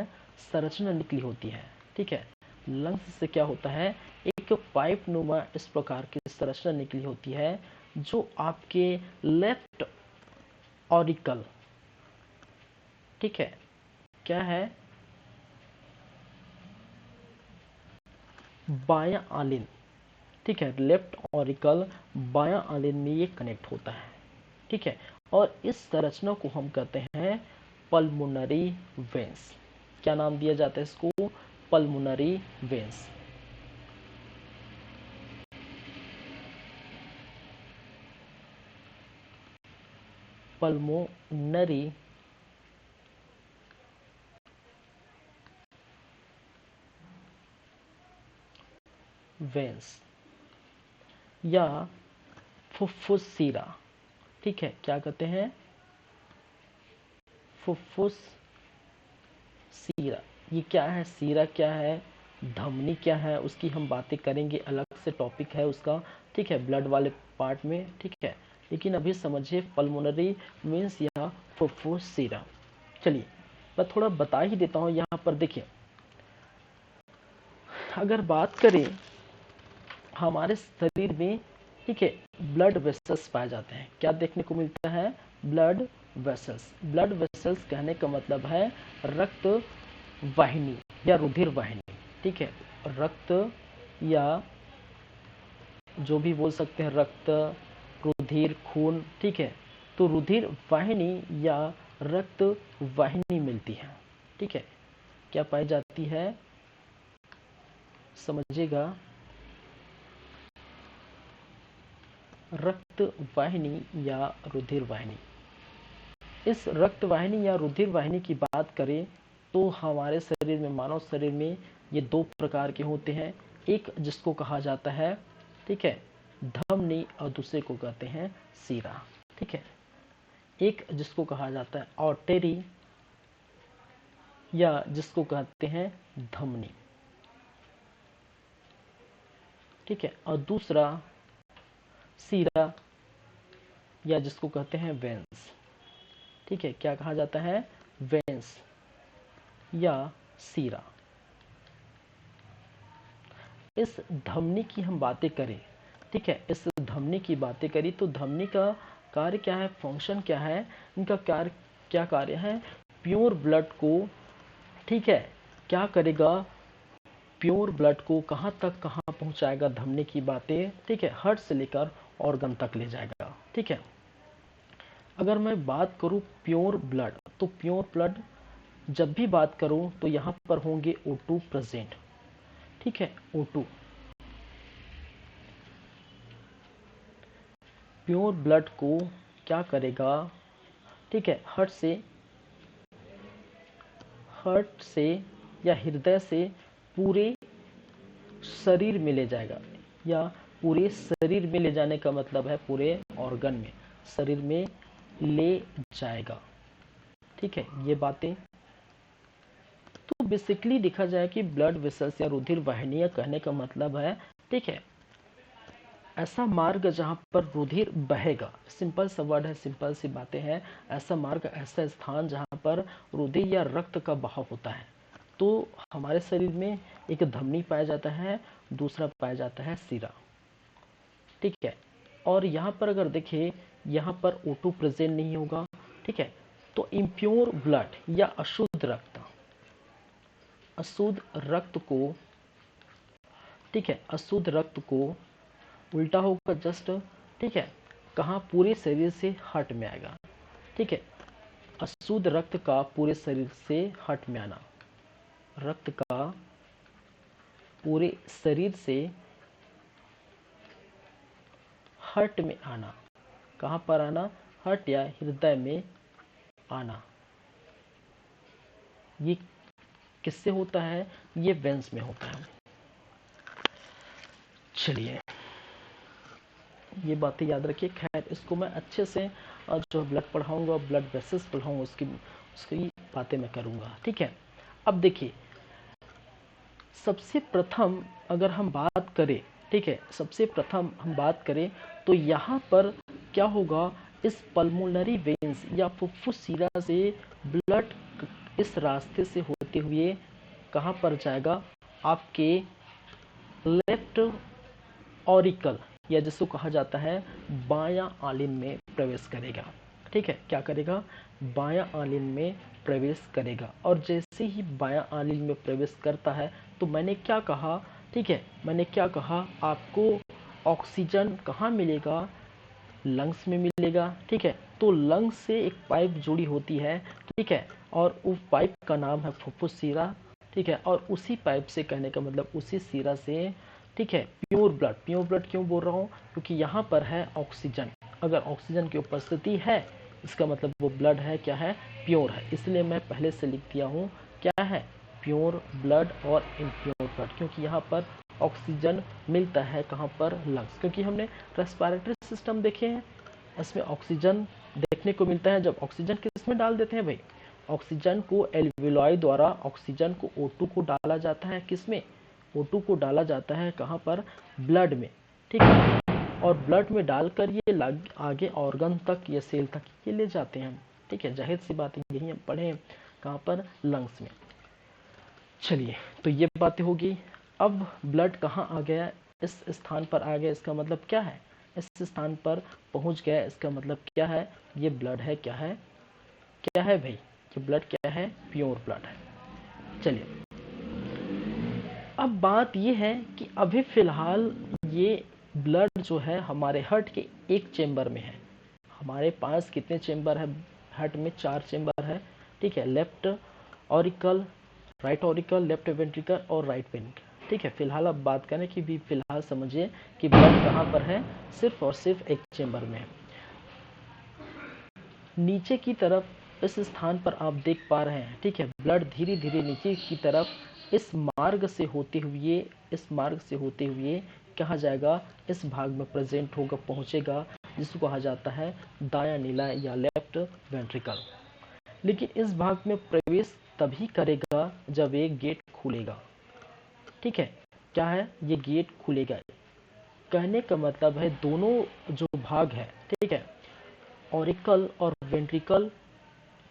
संरचना निकली होती है। ठीक है, लंग्स से क्या होता है, एक पाइप नुमा इस प्रकार की संरचना निकली होती है, जो आपके लेफ्ट ऑरिकल, ठीक है, क्या है, बायां आलिन, ठीक है, लेफ्ट ऑरिकल बायां आलिन में ये कनेक्ट होता है। ठीक है, और इस संरचना को हम कहते हैं पल्मोनरी वेंस। क्या नाम दिया जाता है इसको, पल्मोनरी वेंस। पल्मोनरी वेंस या फुफ्फुस सीरा। ठीक है, क्या कहते हैं, फुफ्फुस सीरा। ये क्या है, सीरा क्या है, धमनी क्या है, उसकी हम बातें करेंगे, अलग से टॉपिक है उसका। ठीक है, ब्लड वाले पार्ट में। ठीक है, लेकिन अभी समझिए पल्मोनरी मीन्स या फुफ्फुस सीरा। चलिए मैं थोड़ा बता ही देता हूँ। यहाँ पर देखिए, अगर बात करें हमारे शरीर में, ठीक है, ब्लड वेसल्स पाए जाते हैं। क्या देखने को मिलता है, ब्लड वेसल्स। ब्लड वेसल्स कहने का मतलब है रक्त वाहिनी या रुधिर वाहिनी। ठीक है, रक्त या जो भी बोल सकते हैं, रक्त, रुधिर, खून। ठीक है, तो रुधिर वाहिनी या रक्त वाहिनी मिलती है। ठीक है, क्या पाई जाती है, समझिएगा, रक्त वाहिनी या रुधिर वाहिनी। इस रक्त वाहिनी या रुधिर वाहिनी की बात करें तो हमारे शरीर में, मानव शरीर में ये दो प्रकार के होते हैं। एक जिसको कहा जाता है, ठीक है, धमनी, और दूसरे को कहते हैं सीरा। ठीक है, एक जिसको कहा जाता है आर्टरी या जिसको कहते हैं धमनी। ठीक है, और दूसरा सीरा या जिसको कहते हैं वेंस। ठीक है, क्या कहा जाता है, वेंस या सीरा। इस धमनी की हम बातें करें, ठीक है, इस धमनी की बातें करी तो धमनी का कार्य क्या है, फंक्शन क्या है, इनका कार्य क्या कार्य है, प्योर ब्लड को, ठीक है, क्या करेगा, प्योर ब्लड को कहाँ पहुंचाएगा, धमनी की बातें, ठीक है, हार्ट से लेकर ऑर्गन तक ले जाएगा। ठीक है, अगर मैं बात करूं प्योर ब्लड, तो प्योर ब्लड जब भी बात करूं तो यहाँ पर होंगे O2 प्रेजेंट। ठीक है, O2, प्योर ब्लड को क्या करेगा, ठीक है, हार्ट से या हृदय से पूरे शरीर में ले जाएगा, या पूरे शरीर में ले जाने का मतलब है पूरे ऑर्गन में, शरीर में ले जाएगा। ठीक है, ये बातें तो बेसिकली देखा जाए कि ब्लड वेसल्स या रुधिर वाहिनियां कहने का मतलब है, ठीक है, ऐसा मार्ग जहां पर रुधिर बहेगा। सिंपल सा वर्ड है, सिंपल सी बातें हैं। ऐसा मार्ग, ऐसा स्थान जहां पर रुधिर या रक्त का बहाव होता है। तो हमारे शरीर में एक धमनी पाया जाता है, दूसरा पाया जाता है सिरा, ठीक है। और यहाँ पर अगर देखें, यहाँ पर O2 प्रेजेंट नहीं होगा, ठीक है। तो इम्प्योर ब्लड या अशुद्ध रक्त, अशुद्ध रक्त को, ठीक है, अशुद्ध रक्त को उल्टा होगा जस्ट, ठीक है, कहाँ, पूरे शरीर से हार्ट में आएगा, ठीक है। अशुद्ध रक्त का पूरे शरीर से हार्ट में आना, रक्त का पूरे शरीर से हार्ट में आना, कहाँ पर आना, हार्ट या हृदय में आना। ये किससे होता है, ये वेंस में होता है। चलिए ये बातें याद रखिए। खैर इसको मैं अच्छे से जो ब्लड पढ़ाऊंगा, ब्लड वेसल्स पढ़ाऊंगा, उसकी बातें मैं करूंगा, ठीक है। अब देखिए, सबसे प्रथम अगर हम बात करें, ठीक है, सबसे प्रथम हम बात करें तो यहाँ पर क्या होगा, इस पल्मोनरी वेन्स या फुफ्फुस सिरा से ब्लड इस रास्ते से होते हुए कहाँ पर जाएगा, आपके लेफ्ट ऑरिकल या जिसको कहा जाता है बायां आलिन में प्रवेश करेगा, ठीक है। क्या करेगा, बायां आलिन में प्रवेश करेगा। और जैसे ही बायां आलिन में प्रवेश करता है तो मैंने क्या कहा, ठीक है, मैंने क्या कहा, आपको ऑक्सीजन कहाँ मिलेगा, लंग्स में मिलेगा, ठीक है। तो लंग्स से एक पाइप जुड़ी होती है, ठीक है, और उस पाइप का नाम है फुफ्फुस सिरा, ठीक है। और उसी पाइप से, कहने का मतलब उसी सिरा से, ठीक है, प्योर ब्लड, प्योर ब्लड क्यों बोल रहा हूँ, क्योंकि यहाँ पर है ऑक्सीजन। अगर ऑक्सीजन की उपस्थिति है इसका मतलब वो ब्लड है, क्या है, प्योर है। इसलिए मैं पहले से लिख दिया हूँ क्या है, प्योर ब्लड और इम्प्योर ब्लड, क्योंकि यहाँ पर ऑक्सीजन मिलता है कहाँ पर, लंग्स। क्योंकि हमने रेस्पिरेटरी सिस्टम देखे हैं, इसमें ऑक्सीजन देखने को मिलता है। जब ऑक्सीजन किस में डाल देते हैं भाई, ऑक्सीजन को एल्वियोलाई द्वारा ऑक्सीजन को O2 को डाला जाता है, किसमें, O2 को डाला जाता है कहाँ पर, ब्लड में, ठीक है। और ब्लड में डालकर ये आगे ऑर्गन तक या सेल तक ये ले जाते हैं, ठीक है। जाहिर सी बात है, यही हम पढ़े हैं कहाँ पर, लंग्स में। चलिए तो ये बातें होगी। अब ब्लड कहाँ आ गया, इस स्थान पर आ गया, इसका मतलब क्या है, इस स्थान पर पहुंच गया, इसका मतलब क्या है, ये ब्लड है, क्या है, क्या है भाई, ये ब्लड क्या है, प्योर ब्लड है। चलिए अब बात ये है कि अभी फिलहाल ये ब्लड जो है हमारे हार्ट के एक चेंबर में है। हमारे पास कितने चेंबर है हार्ट में, 4 चेंबर है, ठीक है। Left auricle, right auricle, left ventricle और राइट वेंट्रिकल, ठीक है। फिलहाल अब बात करें कि भी फिलहाल समझिए कि ब्लड कहाँ पर है, सिर्फ और सिर्फ एक चेंबर में है। नीचे की तरफ इस स्थान पर आप देख पा रहे हैं, ठीक है, ब्लड धीरे धीरे नीचे की तरफ इस मार्ग से होते हुए, इस मार्ग से होते हुए कहा जाएगा, इस भाग में प्रेजेंट होगा, पहुंचेगा, जिसको कहा जाता है दायां नीला या लेफ्ट वेंट्रिकल। लेकिन इस भाग में प्रवेश तभी करेगा जब एक गेट खुलेगा, ठीक है। क्या है, ये गेट खुलेगा। कहने का मतलब है दोनों जो भाग है, ठीक है, ऑरिकल और वेंट्रिकल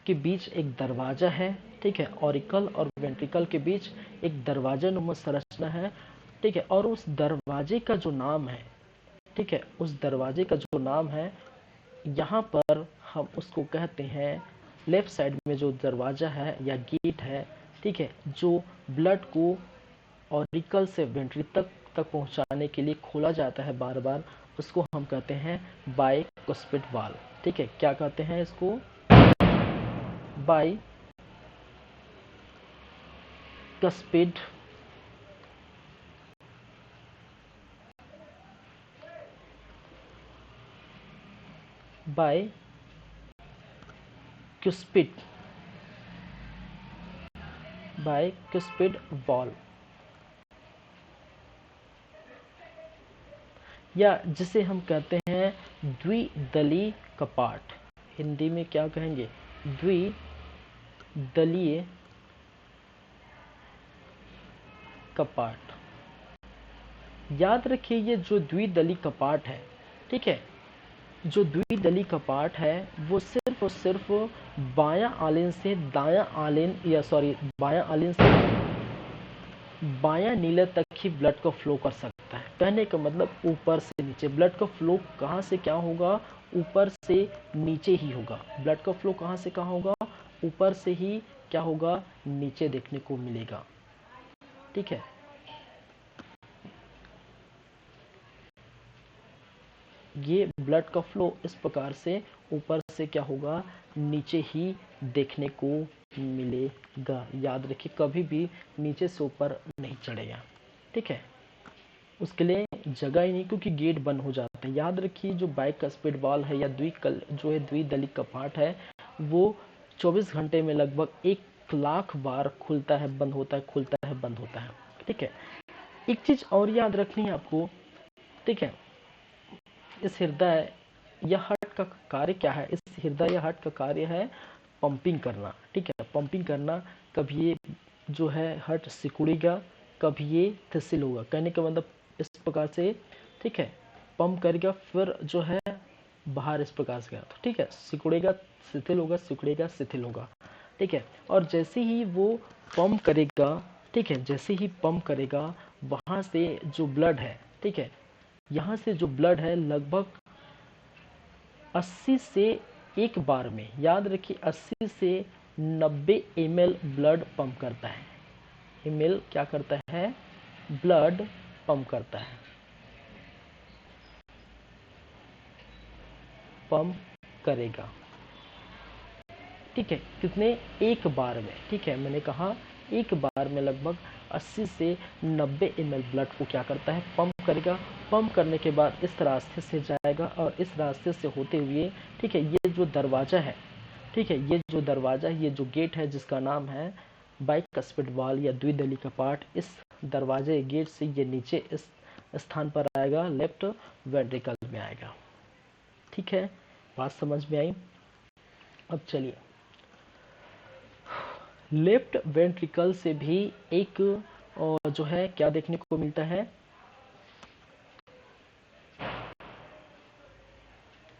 के बीच एक दरवाजा है, ठीक है। ऑरिकल और वेंट्रिकल के बीच एक दरवाजा नुमा संरचना है, ठीक है। और उस दरवाजे का जो नाम है, ठीक है, उस दरवाजे का जो नाम है, यहाँ पर हम उसको कहते हैं, लेफ्ट साइड में जो दरवाजा है या गेट है, ठीक है, जो ब्लड को ऑरिकल से वेंट्रिकल तक पहुंचाने के लिए खोला जाता है बार बार, उसको हम कहते हैं बाइकुस्पिड वाल्व, ठीक है। क्या कहते हैं इसको, बाइकुस्पिड बाइकुस्पिड वाल्व, या जिसे हम कहते हैं द्विदलीय कपाट। हिंदी में क्या कहेंगे, द्विदलीय कपाट। याद रखिए ये जो द्विदलीय कपाट है, ठीक है, जो द्विदली कपाट है वो सिर्फ और सिर्फ बायां आलिन से दायां आलिन या सॉरी बायां आलिन से बायां नीले तक ही ब्लड को फ्लो कर सकता है। कहने का मतलब ऊपर से नीचे ब्लड का फ्लो कहाँ से क्या होगा, ऊपर से नीचे ही होगा। ब्लड का फ्लो कहाँ से कहाँ होगा, ऊपर से ही क्या होगा, नीचे देखने को मिलेगा। ठीक है, ये ब्लड का फ्लो इस प्रकार से ऊपर से क्या होगा, नीचे ही देखने को मिलेगा। याद रखिए कभी भी नीचे से ऊपर नहीं चढ़ेगा। ठीक है, उसके लिए जगह ही नहीं, क्योंकि गेट बंद हो जाते हैं। याद रखिए जो बाइक का स्पीड वॉल है या द्विदली कपाट है वो 24 घंटे में लगभग 1 लाख बार खुलता है बंद होता है, खुलता है बंद होता है। ठीक है, एक चीज और याद रखनी है आपको। ठीक है, इस हृदय या हार्ट का कार्य क्या है, इस हृदय या हार्ट का कार्य है पंपिंग करना। ठीक है, पंपिंग करना। कभी ये जो है हार्ट सिकुड़ेगा, कभी ये थिसिल होगा। कहने का मतलब इस प्रकार से, ठीक है, पंप करेगा फिर जो है बाहर इस प्रकार से गया। तो ठीक है, सिकुड़ेगा शिथिल होगा, सिकुड़ेगा शिथिल होगा। ठीक है, और जैसे ही वो पंप करेगा, ठीक है, जैसे ही पंप करेगा वहां से जो ब्लड है, ठीक है, यहाँ से जो ब्लड है लगभग 80 से एक बार में, याद रखिए 80 से 90 ml ब्लड पंप करता है। ml क्या करता है, ब्लड पंप करता है, पंप करेगा। ठीक है, कितने, एक बार में। ठीक है, मैंने कहा एक बार में लगभग 80 से 90 ml ब्लड को क्या करता है, पंप करेगा। पंप करने के बाद इस रास्ते से जाएगा और इस रास्ते से होते हुए, ठीक है, ये जो दरवाजा है, ठीक है, ये जो दरवाजा, ये जो गेट है जिसका नाम है बाइकस्पिड वाल या द्विदली कपाट, इस दरवाजे गेट से ये नीचे इस स्थान पर आएगा, लेफ्ट वेंट्रिकल में आएगा। ठीक है, बात समझ में आई। अब चलिए, लेफ्ट वेंट्रिकल से भी एक जो है क्या देखने को मिलता है,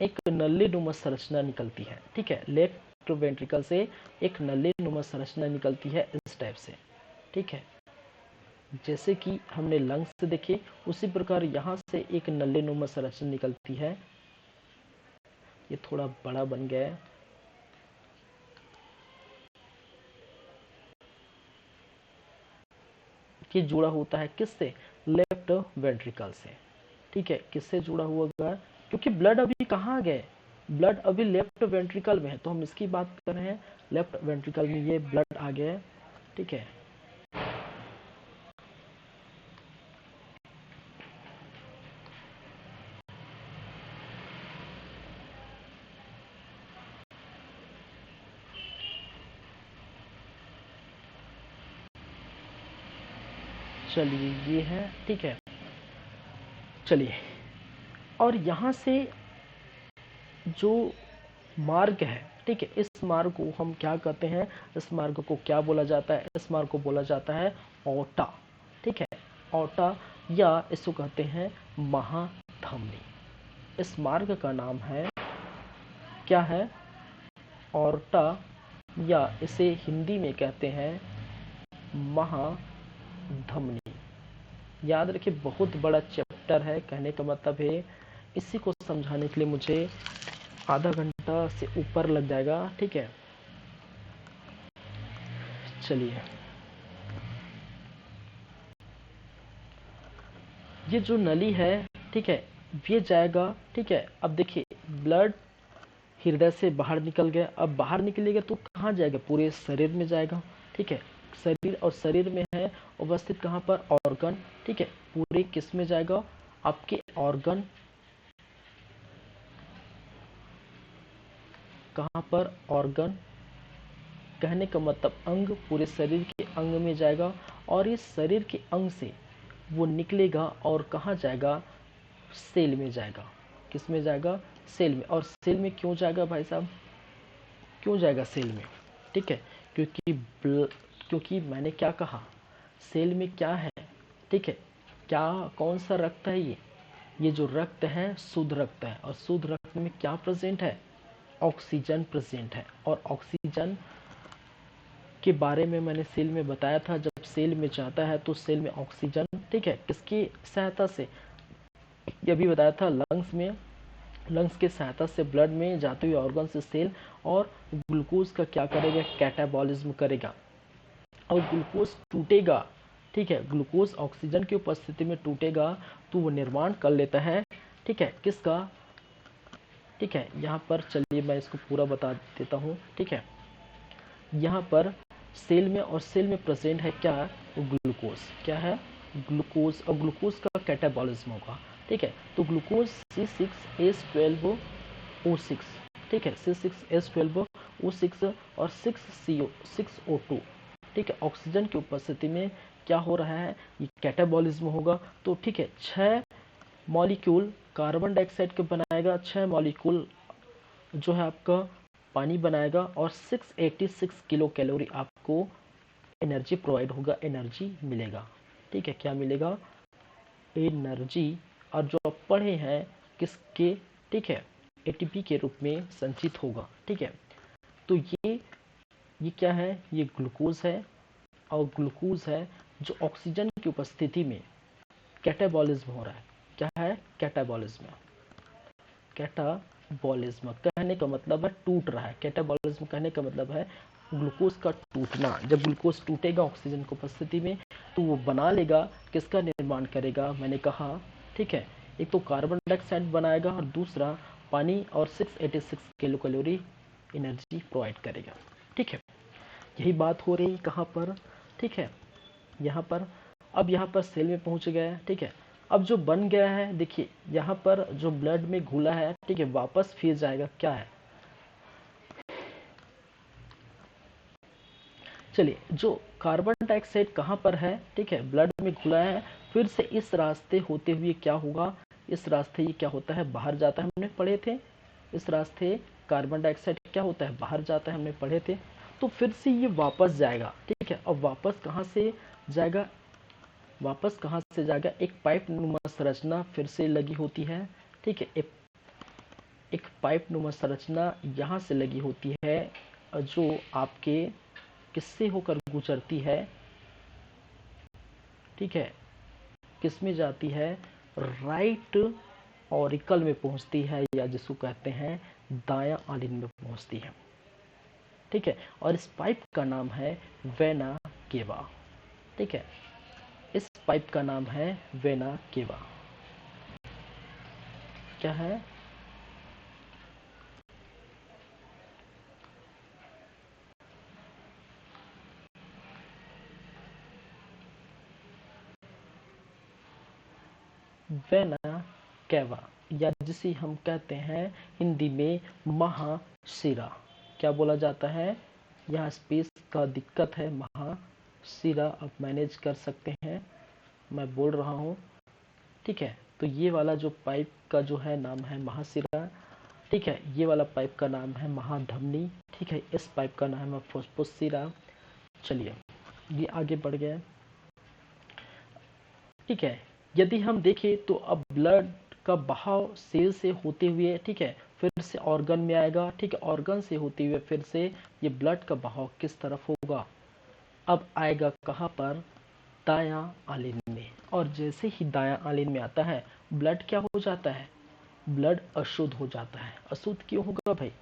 एक नली नुमा संरचना निकलती है। ठीक है, लेफ्ट वेंट्रिकल से एक नली नुमा संरचना निकलती है इस टाइप से। ठीक है, जैसे कि हमने लंग्स से देखे उसी प्रकार यहाँ से एक नली नुमा संरचना निकलती है। ये थोड़ा बड़ा बन गया है। ये जुड़ा होता है किससे, लेफ्ट वेंट्रिकल से। ठीक है, किससे जुड़ा हुआ है, क्योंकि ब्लड अभी कहाँ गए, ब्लड अभी लेफ्ट वेंट्रिकल में है, तो हम इसकी बात कर रहे हैं। लेफ्ट वेंट्रिकल में ये ब्लड आ गया है। ठीक है, चलिए ये है। ठीक है, चलिए, और यहाँ से जो मार्ग है, ठीक है, इस मार्ग को हम क्या कहते हैं, इस मार्ग को क्या बोला जाता है, इस मार्ग को बोला जाता है ओटा। ठीक है, ओटा, या इसको कहते हैं महाधमनी। इस मार्ग का नाम है क्या है, ओर्टा, या इसे हिंदी में कहते हैं महाधमनी। याद रखिए बहुत बड़ा चैप्टर है, कहने का मतलब है इसी को समझाने के लिए मुझे आधा घंटा से ऊपर लग जाएगा। ठीक है, चलिए, ये जो नली है, ठीक है, ये जाएगा। ठीक है, अब देखिए ब्लड हृदय से बाहर निकल गया, अब बाहर निकलेगा तो कहाँ जाएगा, पूरे शरीर में जाएगा। ठीक है, शरीर, और शरीर में है अवस्थित कहाँ पर, ऑर्गन। ठीक है, पूरे किस में जाएगा, आपके ऑर्गन, कहाँ पर, ऑर्गन, कहने का मतलब अंग, पूरे शरीर के अंग में जाएगा। और इस शरीर के अंग से वो निकलेगा और कहाँ जाएगा, सेल में जाएगा। किस में जाएगा, सेल में। और सेल में क्यों जाएगा भाई साहब, क्यों जाएगा सेल में, ठीक है, क्योंकि क्योंकि मैंने क्या कहा, सेल में क्या है, ठीक है, क्या, कौन सा रक्त है ये, ये जो रक्त है शुद्ध रक्त है, और शुद्ध रक्त में क्या प्रेजेंट है? ऑक्सीजन प्रेजेंट है। और ऑक्सीजन के बारे में मैंने सेल में बताया था, जब सेल में जाता है तो सेल में ऑक्सीजन, ठीक है, किसकी सहायता से? ये भी बताया था, लंग्स में, लंग्स की सहायता से ब्लड में जाते हुए ऑर्गन से सेल, और ग्लूकोज का क्या करेगा? कैटाबॉलिज्म करेगा, और ग्लूकोज टूटेगा, ठीक है, ग्लूकोज ऑक्सीजन की उपस्थिति में टूटेगा तो वो निर्माण कर लेता है, ठीक है, किसका? ठीक है, यहाँ पर चलिए मैं इसको पूरा बता देता हूँ, ठीक है। यहाँ पर सेल में, और सेल में प्रेजेंट है क्या? ग्लूकोज। क्या है? ग्लूकोज, और ग्लूकोज का कैटाबॉलिज्म होगा, ठीक है। तो ग्लूकोज C6H12O6, ठीक है, C6H12O6 और 6CO6O2, ठीक है, ऑक्सीजन की उपस्थिति में क्या हो रहा है? ये कैटाबॉलिज्म होगा। तो ठीक है, 6 मॉलिक्यूल कार्बन डाइऑक्साइड के बनाएगा, 6 मॉलिक्यूल जो है आपका पानी बनाएगा, और 686 किलो कैलोरी आपको एनर्जी प्रोवाइड होगा, एनर्जी मिलेगा, ठीक है। क्या मिलेगा? एनर्जी। और जो आप पढ़े हैं किसके, ठीक है, एटीपी के रूप में संचित होगा, ठीक है। तो ये क्या है? ये ग्लूकोज है, और ग्लूकोज है जो ऑक्सीजन की उपस्थिति में कैटाबॉलिज्म हो रहा है। क्या है? कैटाबॉलिज्म। कैटाबॉलिज्म कहने का मतलब है टूट रहा है, कैटाबॉलिज्म कहने का मतलब है ग्लूकोज का टूटना। जब ग्लूकोज टूटेगा ऑक्सीजन की उपस्थिति में तो वो बना लेगा, किसका निर्माण करेगा? मैंने कहा, ठीक है, एक तो कार्बन डाइऑक्साइड बनाएगा, और दूसरा पानी, और 686 किलो कैलोरी एनर्जी प्रोवाइड करेगा, ठीक है। यही बात हो रही कहाँ पर? ठीक है, यहाँ पर। अब यहाँ पर सेल में पहुँच गया है, ठीक है। अब जो बन गया है, देखिए यहाँ पर जो ब्लड में घुला है, ठीक है, वापस फिर जाएगा। क्या है? चलिए, जो कार्बन डाइऑक्साइड कहाँ पर है, ठीक है, ब्लड में घुला है, फिर से इस रास्ते होते हुए क्या होगा? इस रास्ते ये क्या होता है? बाहर जाता है, हमने पढ़े थे। इस रास्ते कार्बन डाइऑक्साइड क्या होता है? बाहर जाता है, हमने पढ़े थे। तो फिर से ये वापस जाएगा, ठीक है। अब वापस कहाँ से जाएगा? वापस कहाँ से जाएगा? एक पाइप नुमा संरचना फिर से लगी होती है, ठीक है। एक पाइप नुमा संरचना यहाँ से लगी होती है, जो आपके किससे होकर गुजरती है, ठीक है, किस में जाती है? राइट ऑरिकल में पहुंचती है, या जिसको कहते हैं दायां आलिन में पहुंचती है, ठीक है। और इस पाइप का नाम है वेना केवा, ठीक है। इस पाइप का नाम है वेना केवा। क्या है? वेना कैवा, या जिसे हम कहते हैं हिंदी में महाशिरा। क्या बोला जाता है? यहाँ स्पेस का दिक्कत है, महाशिरा आप मैनेज कर सकते हैं, मैं बोल रहा हूँ, ठीक है। तो ये वाला जो पाइप का जो है नाम है महाशिरा, ठीक है। ये वाला पाइप का नाम है महाधमनी, ठीक है। इस पाइप का नाम है फुफ्फुसशिरा। चलिए, ये आगे बढ़ गया, ठीक है। यदि हम देखें तो अब ब्लड का बहाव सेल से होते हुए, ठीक है, फिर से ऑर्गन में आएगा, ठीक है, ऑर्गन से होते हुए फिर से ये ब्लड का बहाव किस तरफ होगा? अब आएगा कहाँ पर? दायां आलिन में। और जैसे ही दायां आलिन में आता है, ब्लड क्या हो जाता है? ब्लड अशुद्ध हो जाता है। अशुद्ध क्यों होगा भाई?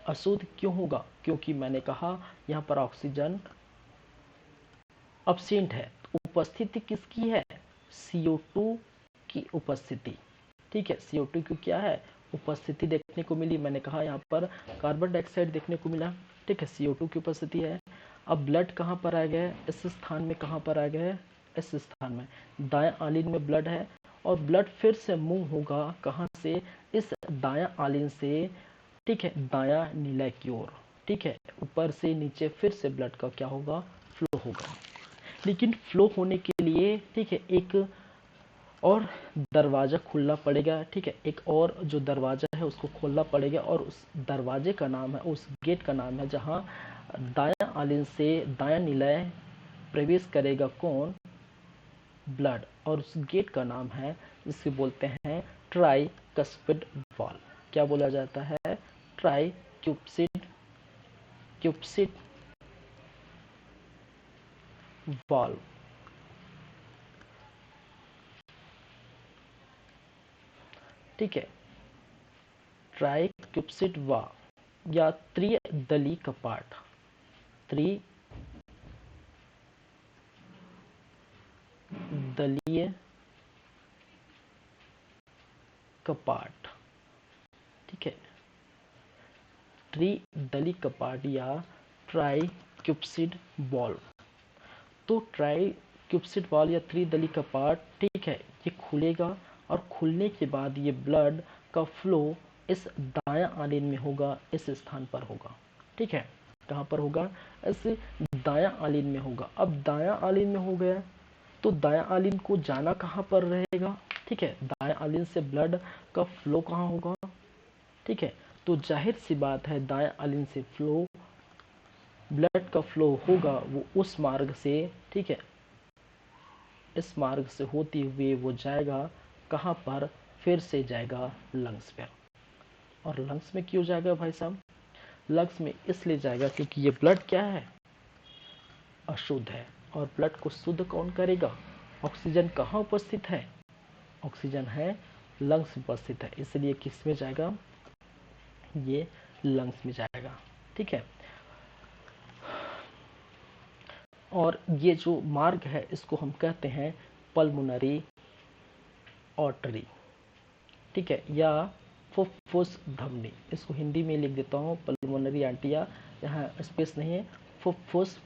अशुद्ध क्यों होगा? क्योंकि मैंने कहा यहाँ पर ऑक्सीजन अब्सेंट है। तो उपस्थिति किसकी है? CO2 की उपस्थिति, ठीक है। CO2 की क्या है? उपस्थिति देखने को मिली। मैंने कहा यहाँ पर कार्बन डाइऑक्साइड देखने को मिला, ठीक है, CO2 की उपस्थिति है। अब ब्लड कहाँ पर आ गया है? इस स्थान में। कहाँ पर आ गया है? इस स्थान में। दायां आलिन में ब्लड है, और ब्लड फिर से मूव होगा कहाँ से? इस दायां आलिन से, ठीक है, दायां नीला की ओर, ठीक है। ऊपर से नीचे फिर से ब्लड का क्या होगा? फ्लो होगा। लेकिन फ्लो होने के लिए, ठीक है, एक और दरवाज़ा खुलना पड़ेगा, ठीक है। एक और जो दरवाज़ा है उसको खोलना पड़ेगा, और उस दरवाजे का नाम है, उस गेट का नाम है, जहाँ दायां आलिन से दायां निलय प्रवेश करेगा। कौन? ब्लड। और उस गेट का नाम है जिसे बोलते हैं ट्राइकस्पिड वॉल्व। क्या बोला जाता है? ट्राइक्यूप्सिड वॉल्व। ठीक है, ट्राइक्यूप्सिड वॉल्व या त्रिदली कपाट, त्रिदलीय कपाट। ठीक है, त्रिदली कपाट या ट्राइक्यूप्सिड वॉल्व। तो ट्राइक्यूप्सिड वॉल्व या त्रिदली कपाट, ठीक है, ये खुलेगा और खुलने के बाद ये ब्लड का फ्लो इस दायां आलिन में होगा, इस स्थान पर होगा। ठीक है, कहाँ पर होगा? इस दायां आलिन में होगा। अब दायां आलिन में हो गया तो दायां आलिन को जाना कहाँ पर रहेगा? ठीक है, दायां आलिन से ब्लड का फ्लो कहाँ होगा? ठीक है, तो जाहिर सी बात है दायां आलिन से ब्लड का फ्लो होगा वो उस मार्ग से, ठीक है, इस मार्ग से होते हुए वो जाएगा कहाँ पर? फिर से जाएगा लंग्स पर। और लंग्स में क्यों जाएगा भाई साहब? लंग्स में इसलिए जाएगा क्योंकि ये ब्लड क्या है? अशुद्ध है। और ब्लड को शुद्ध कौन करेगा? ऑक्सीजन कहाँ उपस्थित है? ऑक्सीजन है लंग्स में उपस्थित है, इसलिए किस में जाएगा? ये लंग्स में जाएगा। ठीक है, और ये जो मार्ग है इसको हम कहते हैं पल्मोनरी आर्टरी। ठीक है, या फुफ्फुस धमनी। इसको हिंदी में लिख देता हूँ पल्मोनरी आर्टिया, यहाँ स्पेस नहीं है, फुफ्फुस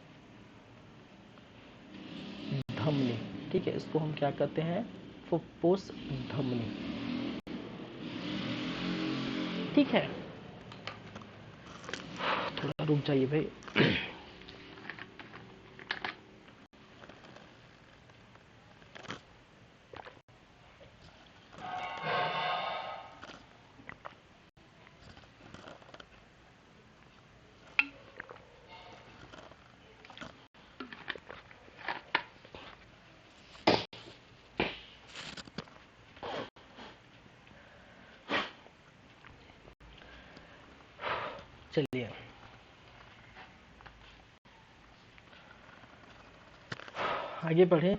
धमनी। ठीक है, इसको हम क्या कहते हैं? फुफ्फुस धमनी। ठीक है, थोड़ा रुक जाइए भाई। चलिए, आगे बढ़े।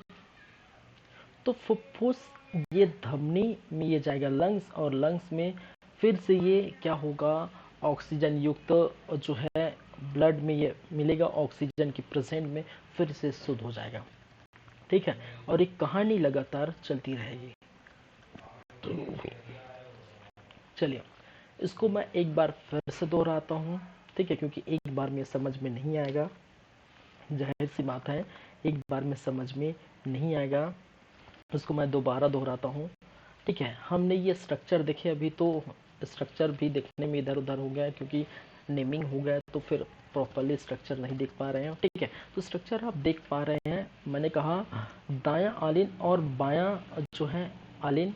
तो फुफ्फुस ये धमनी में ये जाएगा लंग्स, और लंग्स में फिर से ये क्या होगा? ऑक्सीजन युक्त जो है ब्लड में ये मिलेगा, ऑक्सीजन की प्रेजेंट में फिर से शुद्ध हो जाएगा। ठीक है, और एक कहानी लगातार चलती रहेगी। चलिए, इसको मैं एक बार फिर से दोहराता हूँ। ठीक है, क्योंकि एक बार में समझ में नहीं आएगा, जाहिर सी बात है एक बार में समझ में नहीं आएगा। इसको मैं दोबारा दोहराता हूँ। ठीक है, हमने ये स्ट्रक्चर देखे, अभी तो स्ट्रक्चर भी देखने में इधर उधर हो गया क्योंकि नेमिंग हो गया, तो फिर प्रॉपरली स्ट्रक्चर नहीं देख पा रहे हैं। ठीक है, तो स्ट्रक्चर आप देख पा रहे हैं। मैंने कहा दायां आलिन और बायां जो है आलिन,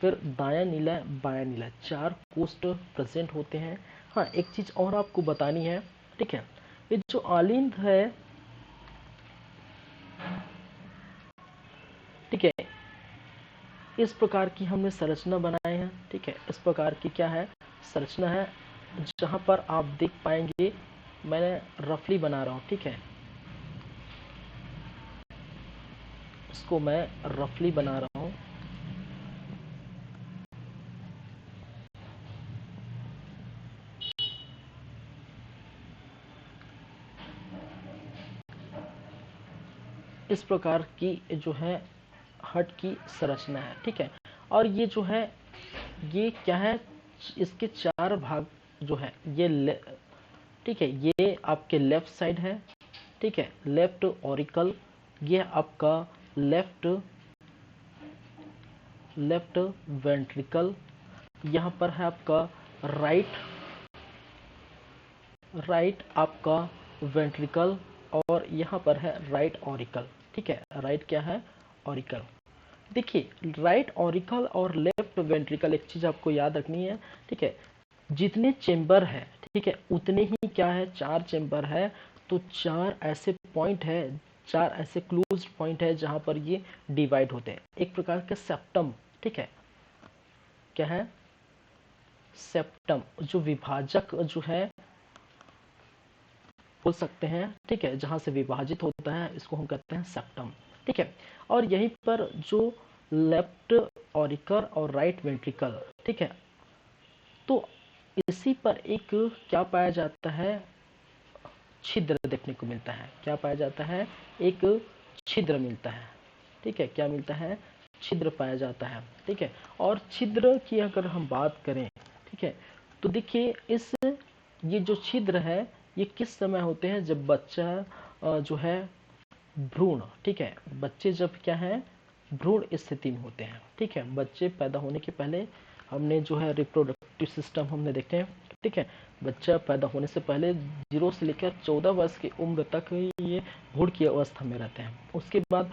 फिर दायां नीला बायां नीला, 4 कोस्ट प्रेजेंट होते हैं। हाँ, एक चीज और आपको बतानी है। ठीक है, ये जो आलिन है, ठीक है, इस प्रकार की हमने संरचना बनाए हैं। ठीक है, इस प्रकार की क्या है? संरचना है, जहां पर आप देख पाएंगे मैंने रफली बना रहा हूं। ठीक है, इसको मैं रफली बना रहा हूं। इस प्रकार की जो है हट की संरचना है। ठीक है, और ये जो है ये क्या है? इसके 4 भाग जो है ये ठीक है, ये आपके लेफ्ट साइड है। ठीक है, लेफ्ट ऑरिकल, ये आपका लेफ्ट वेंट्रिकल, यहाँ पर है आपका राइट आपका वेंट्रिकल, और यहाँ पर है राइट ऑरिकल। ठीक है, राइट क्या है? ऑरिकल। देखिए, राइट ऑरिकल और लेफ्ट वेंट्रिकल, एक चीज आपको याद रखनी है। ठीक है, जितने चेंबर है, ठीक है, उतने ही क्या है? 4 चेंबर है। तो 4 ऐसे पॉइंट है, 4 ऐसे क्लोज पॉइंट है जहां पर ये डिवाइड होते हैं। एक प्रकार का सेप्टम ठीक है, क्या है, सेप्टम, जो विभाजक जो है बोल सकते हैं, ठीक है, जहां से विभाजित होता है इसको हम कहते हैं सेप्टम, ठीक है। और यहीं पर जो लेफ्ट ऑरिकल और राइट वेंट्रिकल, ठीक है, तो इसी पर एक क्या पाया जाता है, छिद्र देखने को मिलता है। क्या पाया जाता है, एक छिद्र मिलता है, ठीक है, क्या मिलता है, छिद्र पाया जाता है, ठीक है। और छिद्र की अगर हम बात करें, ठीक है, तो देखिए इस ये जो छिद्र है ये किस समय होते हैं, जब बच्चा जो है भ्रूण, ठीक है, बच्चे जब क्या है, भ्रूण स्थिति में होते हैं, ठीक है, बच्चे पैदा होने के पहले हमने जो है रिप्रोडक्टिव सिस्टम हमने देखे हैं, ठीक है, बच्चा पैदा होने से पहले 0 से लेकर 14 वर्ष की उम्र तक ये भ्रूण की अवस्था में रहते हैं। उसके बाद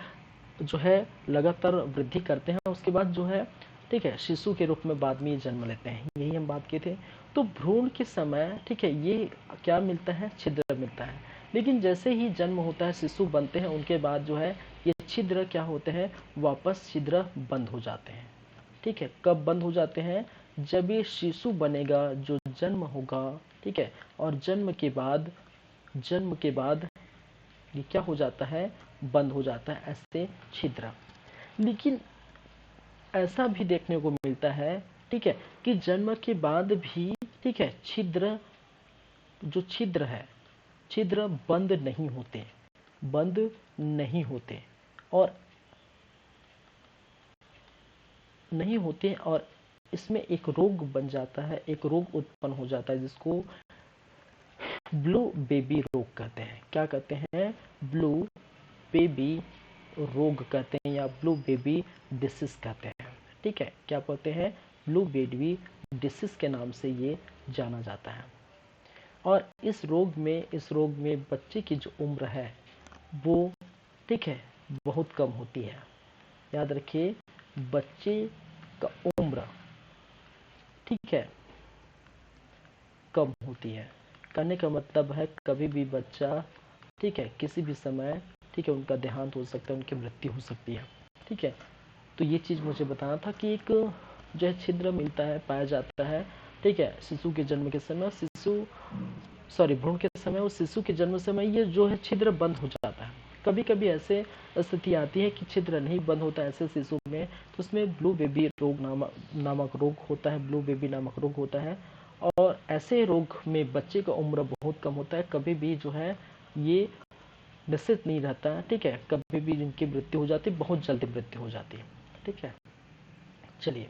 जो है लगातार वृद्धि करते हैं, उसके बाद जो है, ठीक है, शिशु के रूप में बाद में ये जन्म लेते हैं, यही हम बात किए थे। तो भ्रूण के समय, ठीक है, ये क्या मिलता है, छिद्र मिलता है। लेकिन जैसे ही जन्म होता है, शिशु बनते हैं, उनके बाद जो है ये छिद्र क्या होते हैं, वापस छिद्र बंद हो जाते हैं, ठीक है। कब बंद हो जाते हैं, जब ये शिशु बनेगा, जो जन्म होगा, ठीक है, और जन्म के बाद ये क्या हो जाता है, बंद हो जाता है ऐसे छिद्र। लेकिन ऐसा भी देखने को मिलता है, ठीक है, कि जन्म के बाद भी, ठीक है, जो छिद्र है, छिद्र बंद नहीं होते और और इसमें एक रोग बन जाता है, एक रोग उत्पन्न हो जाता है जिसको ब्लू बेबी रोग कहते हैं। क्या कहते हैं, ब्लू बेबी रोग कहते हैं या ब्लू बेबी डिसीज कहते हैं, ठीक है, क्या कहते हैं, ब्लू बेबी डिसीज के नाम से ये जाना जाता है। और इस रोग में बच्चे की जो उम्र है वो, ठीक है, बहुत कम होती है। याद रखिए, बच्चे का उम्र, ठीक है, कम होती है। कहने का मतलब है कभी भी बच्चा, ठीक है, किसी भी समय, ठीक है, उनका देहांत हो सकता है, उनकी मृत्यु हो सकती है, ठीक है। तो ये चीज़ मुझे बताना था कि एक जो है छिद्र मिलता है, पाया जाता है, ठीक है, शिशु के जन्म के समय, भ्रूण के समय और शिशु के जन्म समय ये जो है छिद्र बंद हो जाता है। कभी कभी ऐसे स्थिति आती है कि छिद्र नहीं बंद होता ऐसे शिशु में, तो उसमें ब्लू बेबी रोग नामक रोग होता है, ब्लू बेबी नामक रोग होता है। और ऐसे रोग में बच्चे का उम्र बहुत कम होता है, कभी भी जो है ये निश्चित नहीं रहता है, ठीक है, कभी भी इनकी मृत्यु हो जाती है, बहुत जल्दी मृत्यु हो जाती है, ठीक है। चलिए,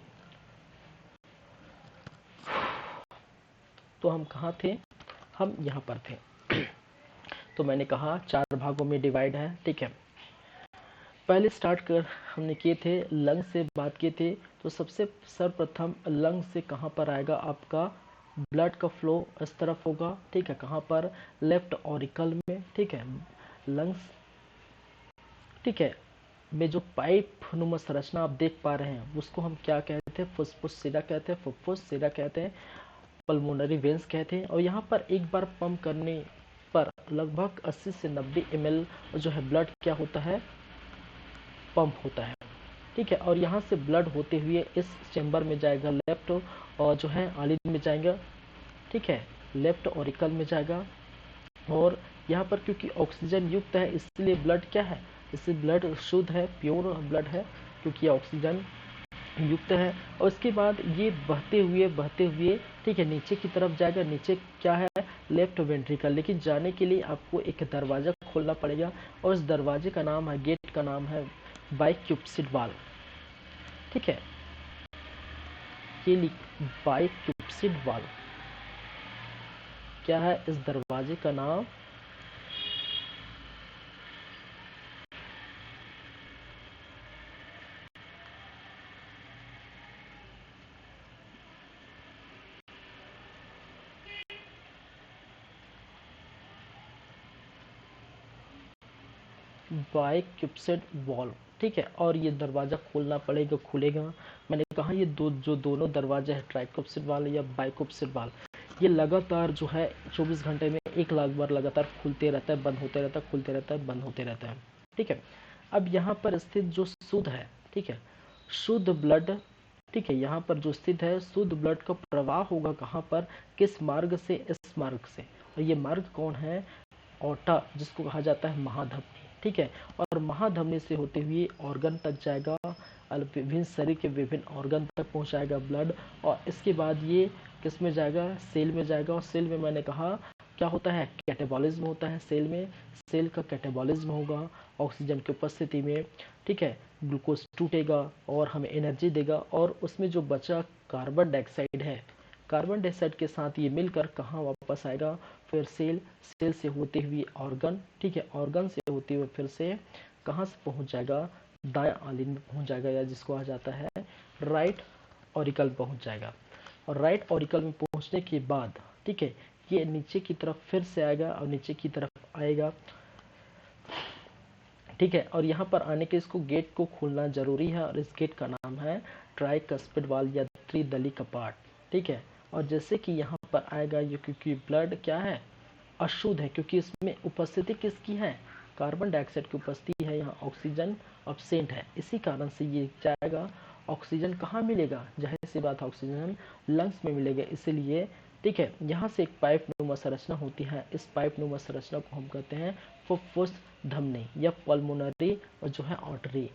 तो हम कहाँ थे, हम यहाँ पर थे। तो मैंने कहा 4 भागों में डिवाइड है, ठीक है। पहले स्टार्ट कर हमने किए थे, लंग से बात किए थे। तो सबसे सर्वप्रथम लंग से कहाँ पर आएगा, आपका ब्लड का फ्लो इस तरफ होगा, ठीक है, कहाँ पर, लेफ्ट ऑरिकल में, ठीक है, लंग्स, ठीक है, में जो पाइप नुमा संरचना आप देख पा रहे हैं उसको हम क्या कहते हैं, फुफ्फुस सिरा कहते हैं, फुफ्फुस सिरा कहते हैं, पल्मोनरी वेंस कहते हैं। और यहाँ पर एक बार पंप करने पर लगभग 80 से 90 ml जो है ब्लड क्या होता है, पंप होता है, ठीक है। और यहाँ से ब्लड होते हुए इस चेंबर में जाएगा, लेफ्ट और जो है आलिन में जाएगा, ठीक है, लेफ्ट ऑरिकल में जाएगा। और यहाँ पर क्योंकि ऑक्सीजन युक्त है इसलिए ब्लड क्या है, इससे ब्लड शुद्ध है, प्योर ब्लड है, क्योंकि ऑक्सीजन युक्त है। और उसके बाद ये बहते हुए, ठीक है, नीचे की तरफ जाएगा। नीचे क्या है, लेफ्ट वेंट्रिकल। लेकिन जाने के लिए आपको एक दरवाजा खोलना पड़ेगा और उस दरवाजे का नाम है, गेट का नाम है बाइक्यूप्सिड वाल्व, ठीक है, ये बाइक्यूप्सिड वाल्व क्या है, इस दरवाजे का नाम बाइक्यूप्सिड वाल्व, ठीक है। और ये दरवाजा खोलना पड़ेगा, खुलेगा। मैंने कहा ये दोनों दरवाजे है, ट्राइक्यूप्सिड वाल्व या बाइक्यूप्सिड वाल्व, ये लगातार जो है 24 घंटे में 1 लाख बार लगातार खुलते रहता है, बंद होते रहता है, खुलते रहता है, बंद होते रहता है, ठीक है। अब यहाँ पर स्थित जो शुद्ध है, ठीक है, शुद्ध ब्लड, ठीक है, यहाँ पर जो स्थित है शुद्ध ब्लड का प्रवाह होगा कहाँ पर, किस मार्ग से, इस मार्ग से। और ये मार्ग कौन है, ओटा, जिसको कहा जाता है महाधमनी, ठीक है। और महाधमनी से होते हुए ऑर्गन तक जाएगा, विभिन्न शरीर के विभिन्न ऑर्गन तक पहुंचाएगा ब्लड। और इसके बाद ये किस में जाएगा, सेल में जाएगा। और सेल में मैंने कहा क्या होता है, कैटाबॉलिज्म होता है सेल में, सेल का कैटाबॉलिज्म होगा ऑक्सीजन की उपस्थिति में, ठीक है। ग्लूकोज टूटेगा और हमें एनर्जी देगा, और उसमें जो बचा कार्बन डाइऑक्साइड है, कार्बन डाइऑक्साइड के साथ ये मिलकर कहाँ वापस आएगा, फिर सेल, सेल से होते हुए ऑर्गन, ठीक है, ऑर्गन से होते हुए फिर से कहाँ से पहुँच जाएगा, दायां आलिन में पहुँच जाएगा, या जिसको कहा जाता है राइट ऑरिकल पहुँच जाएगा। और राइट ऑरिकल में पहुँचने के बाद, ठीक है, ये नीचे की तरफ फिर से आएगा और नीचे की तरफ आएगा, ठीक है। और यहाँ पर आने के इसको गेट को खोलना जरूरी है, और इस गेट का नाम है ट्राइकस्पिड वाल्व या त्रिदली कपाट, ठीक है। और जैसे कि यहाँ पर आएगा ये, क्योंकि ब्लड क्या है, अशुद्ध है, क्योंकि इसमें उपस्थिति किसकी है, कार्बन डाइऑक्साइड की उपस्थिति है, यहाँ ऑक्सीजन अब्सेंट है, इसी कारण से ये जाएगा। ऑक्सीजन कहाँ मिलेगा, जाहिर सी बात ऑक्सीजन लंग्स में मिलेगा, इसीलिए, ठीक है। यहाँ से एक पाइप नुमा संरचना होती है, इस पाइप नुमा संरचना को हम कहते हैं फुफ्फुस धमनी या पल्मोनरी और जो है आर्टरी,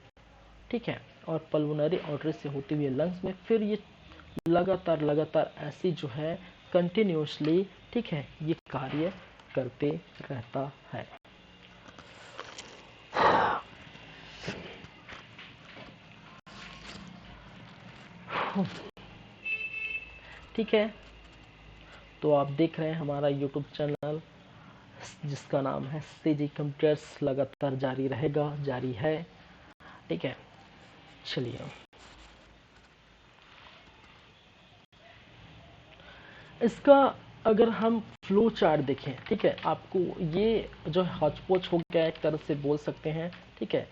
ठीक है। और पल्मोनरी आर्टरी से होती हुई लंग्स में, फिर ये लगातार लगातार ऐसी जो है कंटिन्यूसली, ठीक है, ये कार्य करते रहता है। ठीक है, तो आप देख रहे हैं हमारा यूट्यूब चैनल जिसका नाम है सीजी कंप्यूटर्स, लगातार जारी रहेगा, जारी है, ठीक है। चलिए इसका अगर हम फ्लो चार्ट देखें, ठीक है, आपको ये जो हौच-पौच हो गया एक तरह से बोल सकते हैं, ठीक है।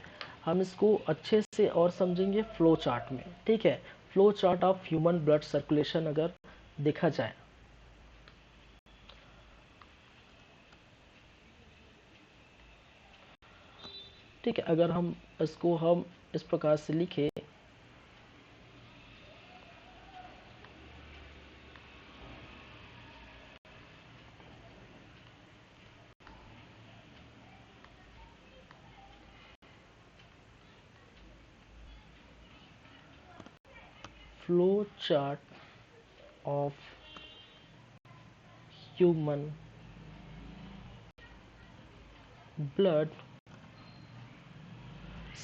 हम इसको अच्छे से और समझेंगे फ्लो चार्ट में, ठीक है। Flow chart of human blood circulation अगर देखा जाए, ठीक है, अगर हम इसको हम इस प्रकार से लिखे, flow chart of human blood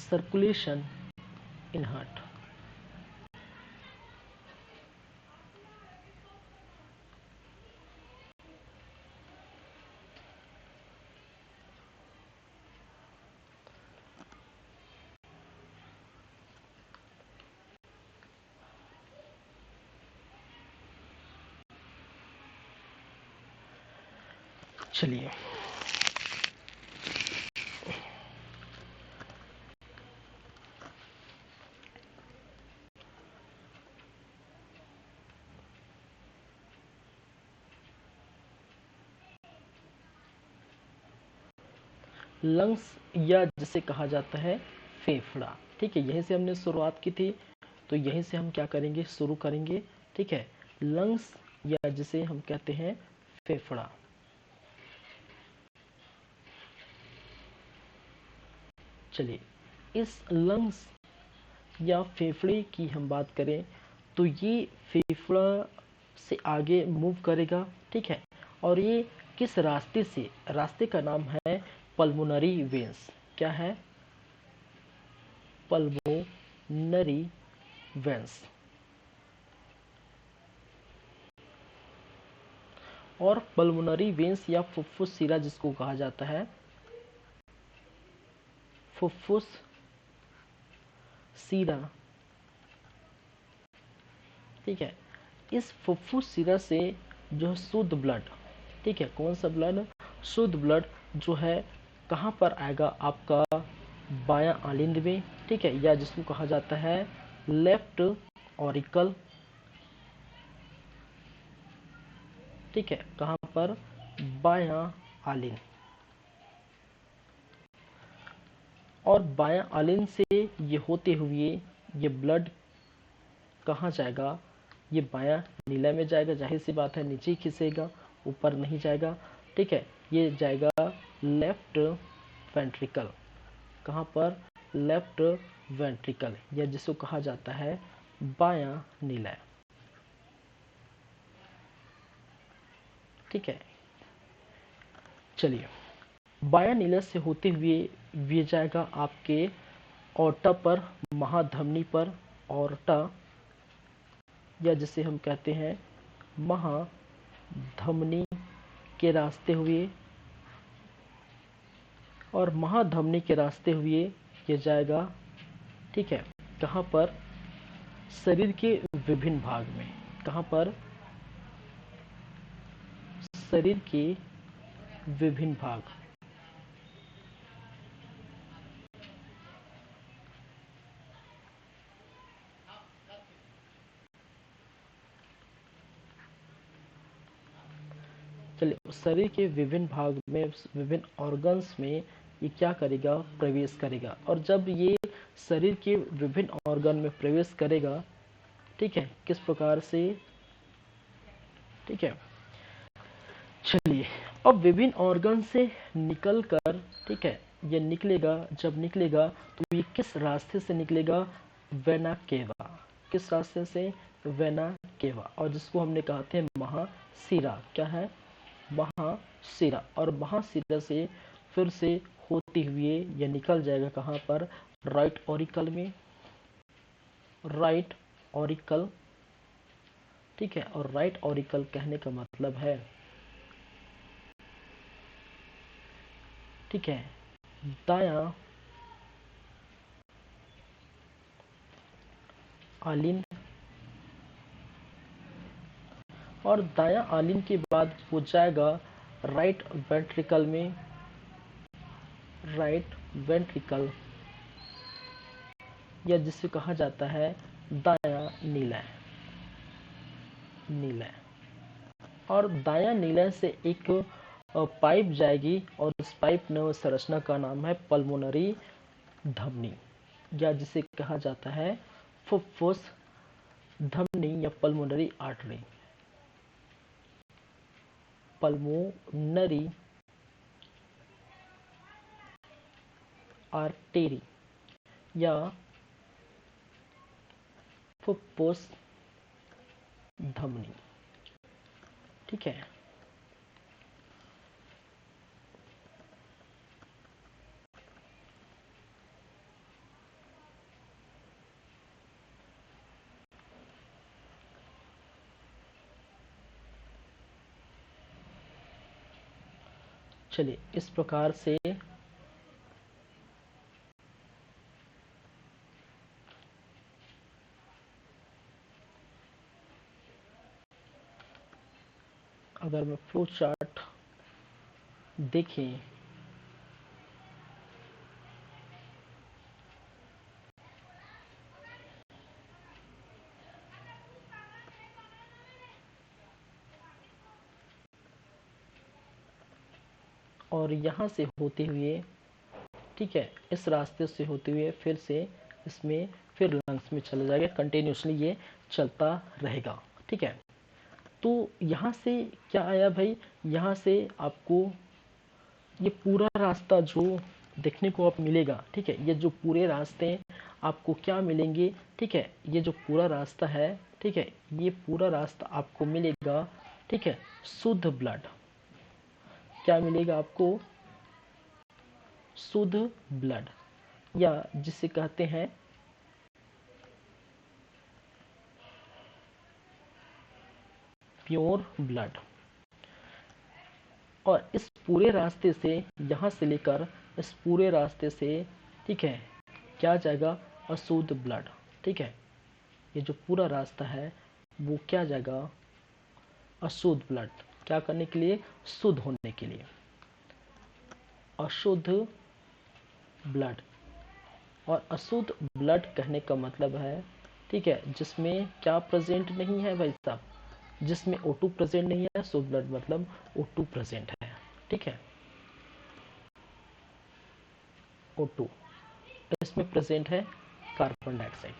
circulation in heart. चलिए लंग्स या जिसे कहा जाता है फेफड़ा, ठीक है, यहीं से हमने शुरुआत की थी, तो यहीं से हम क्या करेंगे, शुरू करेंगे, ठीक है। लंग्स या जिसे हम कहते हैं फेफड़ा, चलिए इस लंग्स या फेफड़े की हम बात करें तो ये फेफड़ा से आगे मूव करेगा, ठीक है। और ये किस रास्ते से, रास्ते का नाम है पल्मोनरी वेंस, क्या है, पल्मोनरी वेंस। और पल्मोनरी वेंस या फुफ्फुस सिरा जिसको कहा जाता है, फुफ्फुस सिरा, ठीक है। इस फुफ्फुस सिरा से जो शुद्ध ब्लड, ठीक है, कौन सा ब्लड, शुद्ध ब्लड जो है कहाँ पर आएगा, आपका बायां आलिंद में, ठीक है, या जिसको कहा जाता है लेफ्ट ऑरिकल, ठीक है, कहाँ पर, बायां आलिंद। और बायां आलिंद से ये होते हुए ये ब्लड कहाँ जाएगा? ये बायां नीला में जाएगा, जाहिर सी बात है नीचे ही खिंचेगा, ऊपर नहीं जाएगा। ठीक है, ये जाएगा लेफ्ट वेंट्रिकल। कहाँ पर? लेफ्ट वेंट्रिकल, या जिसको कहा जाता है बायां नीला। ठीक है, चलिए बायां नीला से होते हुए ये जाएगा आपके ऑर्टा पर, महाधमनी पर, ऑर्टा या जिसे हम कहते हैं महाधमनी के रास्ते हुए, और महाधमनी के रास्ते हुए ये जाएगा। ठीक है, कहाँ पर? शरीर के विभिन्न भाग में। कहाँ पर? शरीर के विभिन्न भाग। चलिए, शरीर के विभिन्न भाग में, विभिन्न ऑर्गन्स में ये क्या करेगा? प्रवेश करेगा। और जब ये शरीर के विभिन्न ऑर्गन में प्रवेश करेगा, ठीक है, किस प्रकार से? ठीक है, चलिए अब विभिन्न ऑर्गन से निकल कर, ठीक है, ये निकलेगा। जब निकलेगा तो ये किस रास्ते से निकलेगा? Vena cava. किस रास्ते से? वेना केवा, और जिसको हमने कहा थे महाशिरा। क्या है? महाशिरा। और महाशिरा से फिर से होते हुए ये निकल जाएगा कहाँ पर? राइट ऑरिकल में। Right auricle. ठीक है, और राइट ऑरिकल कहने का मतलब है, ठीक है, दायां आलिन। और दायां आलिन के बाद वो जाएगा राइट वेंट्रिकल में। राइट वेंट्रिकल, या जिसे कहा जाता है दायां नीला। नीला। और दायां नीला से एक पाइप जाएगी, और उस पाइप में संरचना का नाम है पल्मोनरी धमनी, या जिसे कहा जाता है फुफ्फुस धमनी या पल्मोनरी आर्टरी। पल्मोनरी आर्टेरी या फुफ्फुस धमनी। ठीक है, चलिए इस प्रकार से अगर मैं फ्लो चार्ट देखें, और यहाँ से होते हुए, ठीक है, इस रास्ते से होते हुए फिर से इसमें, फिर लंग्स में चला जाएगा। कंटिन्यूसली ये चलता रहेगा। ठीक है, तो यहाँ से क्या आया भाई? यहाँ से आपको ये पूरा रास्ता जो देखने को आप मिलेगा, ठीक है, ये जो पूरे रास्ते आपको क्या मिलेंगे? ठीक है, ये जो पूरा रास्ता है, ठीक है, ये पूरा रास्ता आपको मिलेगा। ठीक है, शुद्ध ब्लड। क्या मिलेगा आपको? शुद्ध ब्लड, या जिसे कहते हैं प्योर ब्लड। और इस पूरे रास्ते से, यहाँ से लेकर इस पूरे रास्ते से, ठीक है, क्या जाएगा? अशुद्ध ब्लड। ठीक है, ये जो पूरा रास्ता है वो क्या जाएगा? अशुद्ध ब्लड। क्या करने के लिए? शुद्ध होने के लिए। अशुद्ध ब्लड। और अशुद्ध ब्लड कहने का मतलब है, ठीक है, जिसमें क्या प्रेजेंट नहीं है भाई साहब? जिसमें O2 प्रेजेंट नहीं है, शुद्ध ब्लड मतलब O2 प्रेजेंट है। ठीक है, O2 इसमें प्रेजेंट है कार्बन डाइऑक्साइड।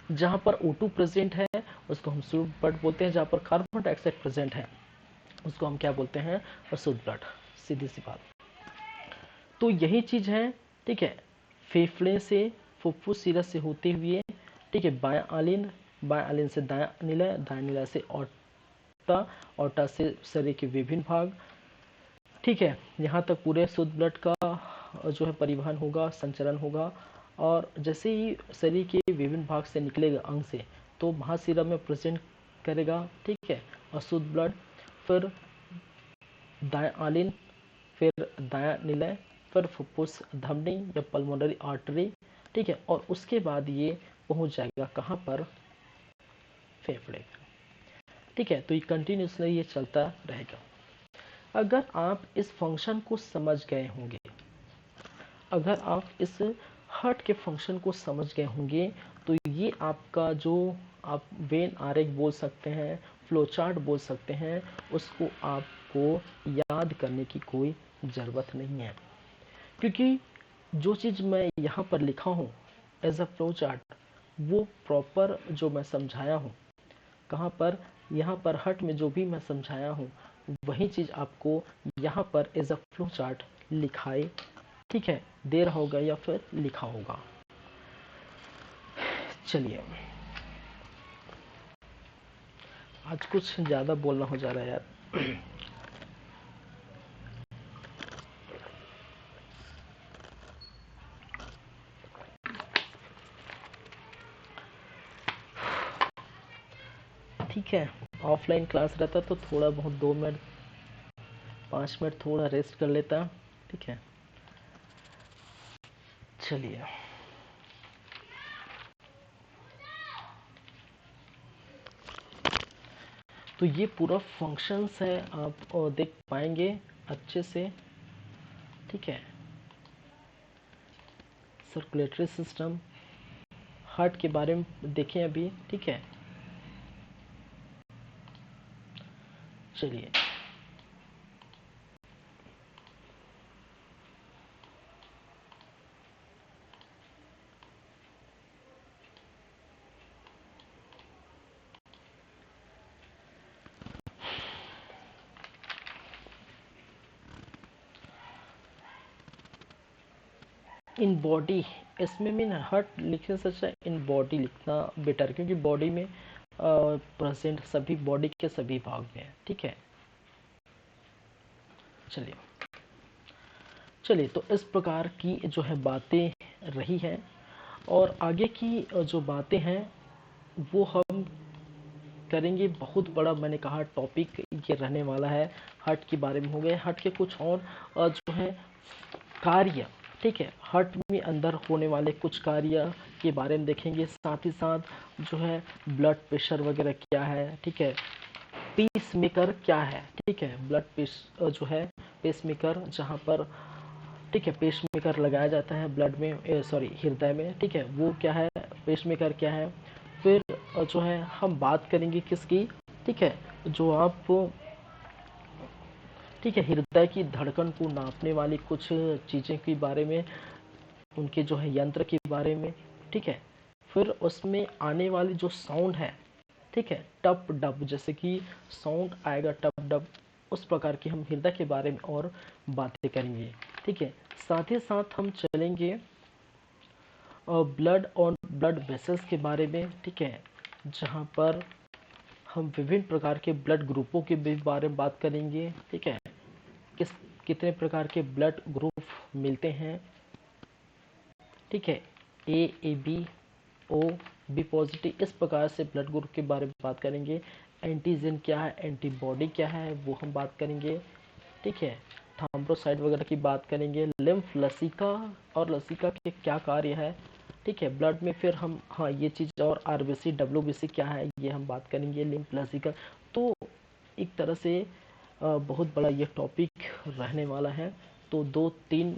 जहाँ पर O2 प्रेजेंट है उसको हम शुद्ध ब्लड बोलते हैं, जहाँ पर कार्बन डाइऑक्साइड प्रेजेंट है उसको हम क्या बोलते हैं, अशुद्ध ब्लड। सीधी सी बात। तो यही चीज है, ठीक है। फेफड़े से फुफ्फुस सिरा से होते हुए, ठीक है, बाएं आलिन से दायां निलय, दायां निलय से ओटा, ओटा से शरीर के विभिन्न भाग, ठीक है, यहाँ तक पूरे शुद्ध ब्लड का जो है परिवहन होगा, संचरण होगा। और जैसे ही शरीर के विभिन्न भाग से निकलेगा अंग से, तो महाशिरा में प्रेजेंट करेगा, ठीक है, अशुद्ध ब्लड। फिर दाएं आलिन, फिर दायां निलय, फिर फुफ्फुस धमनी या पल्मोनरी आर्टरी, ठीक है, और उसके बाद ये पहुंच जाएगा कहाँ पर, फेफड़े, ठीक है। तो ये कंटिन्यूसली ये चलता रहेगा। अगर आप इस फंक्शन को समझ गए होंगे, अगर आप इस हार्ट के फंक्शन को समझ गए होंगे, तो ये आपका जो आप वेन आरेख बोल सकते हैं, फ्लो चार्ट बोल सकते हैं, उसको आपको याद करने की कोई ज़रूरत नहीं है। क्योंकि जो चीज़ मैं यहाँ पर लिखा हूँ एज अ फ्लो चार्ट, वो प्रॉपर जो मैं समझाया हूँ, कहाँ पर, यहाँ पर हट में जो भी मैं समझाया हूँ, वही चीज़ आपको यहाँ पर एज अ फ्लो चार्ट लिखाई, ठीक है, दे रहा होगा या फिर लिखा होगा। चलिए, आज कुछ ज़्यादा बोलना हो जा रहा है यार। ठीक है, ऑफलाइन क्लास रहता तो थोड़ा बहुत 2 मिनट 5 मिनट थोड़ा रेस्ट कर लेता, ठीक है। चलिए, तो ये पूरा फंक्शंस है, आप देख पाएंगे अच्छे से, ठीक है। सर्कुलेटरी सिस्टम, हार्ट के बारे में देखें अभी, ठीक है। चलिए, इन बॉडी, इसमें भी ना हार्ट लिखने से अच्छा इन बॉडी लिखना बेटर, क्योंकि बॉडी में प्रेजेंट सभी बॉडी के सभी भाग में है, ठीक है। चलिए चलिए, तो इस प्रकार की जो है बातें रही हैं, और आगे की जो बातें हैं वो हम करेंगे। बहुत बड़ा मैंने कहा टॉपिक ये रहने वाला है, हार्ट के बारे में हो गए, हार्ट के कुछ और जो है कार्य, ठीक है, हार्ट में अंदर होने वाले कुछ कार्य के बारे में देखेंगे। साथ ही साथ जो है ब्लड प्रेशर वगैरह क्या है, ठीक है, पीस मेकर क्या है, ठीक है, ब्लड पेस जो है पेस मेकर, जहाँ पर, ठीक है, पेस मेकर लगाया जाता है ब्लड में, सॉरी हृदय में, ठीक है, वो क्या है, पेस मेकर क्या है। फिर जो है हम बात करेंगे किसकी, ठीक है, जो आप, ठीक है, हृदय की धड़कन को नापने वाली कुछ चीज़ें के बारे में, उनके जो है यंत्र के बारे में, ठीक है। फिर उसमें आने वाली जो साउंड है, ठीक है, टप डब, जैसे कि साउंड आएगा टप डब, उस प्रकार की हम हृदय के बारे में और बातें करेंगे, ठीक है। साथ ही साथ हम चलेंगे ब्लड और ब्लड वेसल्स के बारे में, ठीक है, जहाँ पर हम विभिन्न प्रकार के ब्लड ग्रुपों के भी बारे में बात करेंगे, ठीक है, किस कितने प्रकार के ब्लड ग्रुप मिलते हैं, ठीक है, A B, O B positive, इस प्रकार से ब्लड ग्रुप के बारे में बात करेंगे। एंटीजन क्या है, एंटीबॉडी क्या है, वो हम बात करेंगे, ठीक है। थ्रोम्बोसाइट वगैरह की बात करेंगे। लिम्फ, लसिका और लसिका के क्या कार्य है, ठीक है, ब्लड में। फिर हम, हाँ, ये चीज़, और आरबीसी डब्ल्यूबीसी क्या है, ये हम बात करेंगे, लिम्फ, लसिका। तो एक तरह से बहुत बड़ा ये टॉपिक रहने वाला है, तो 2-3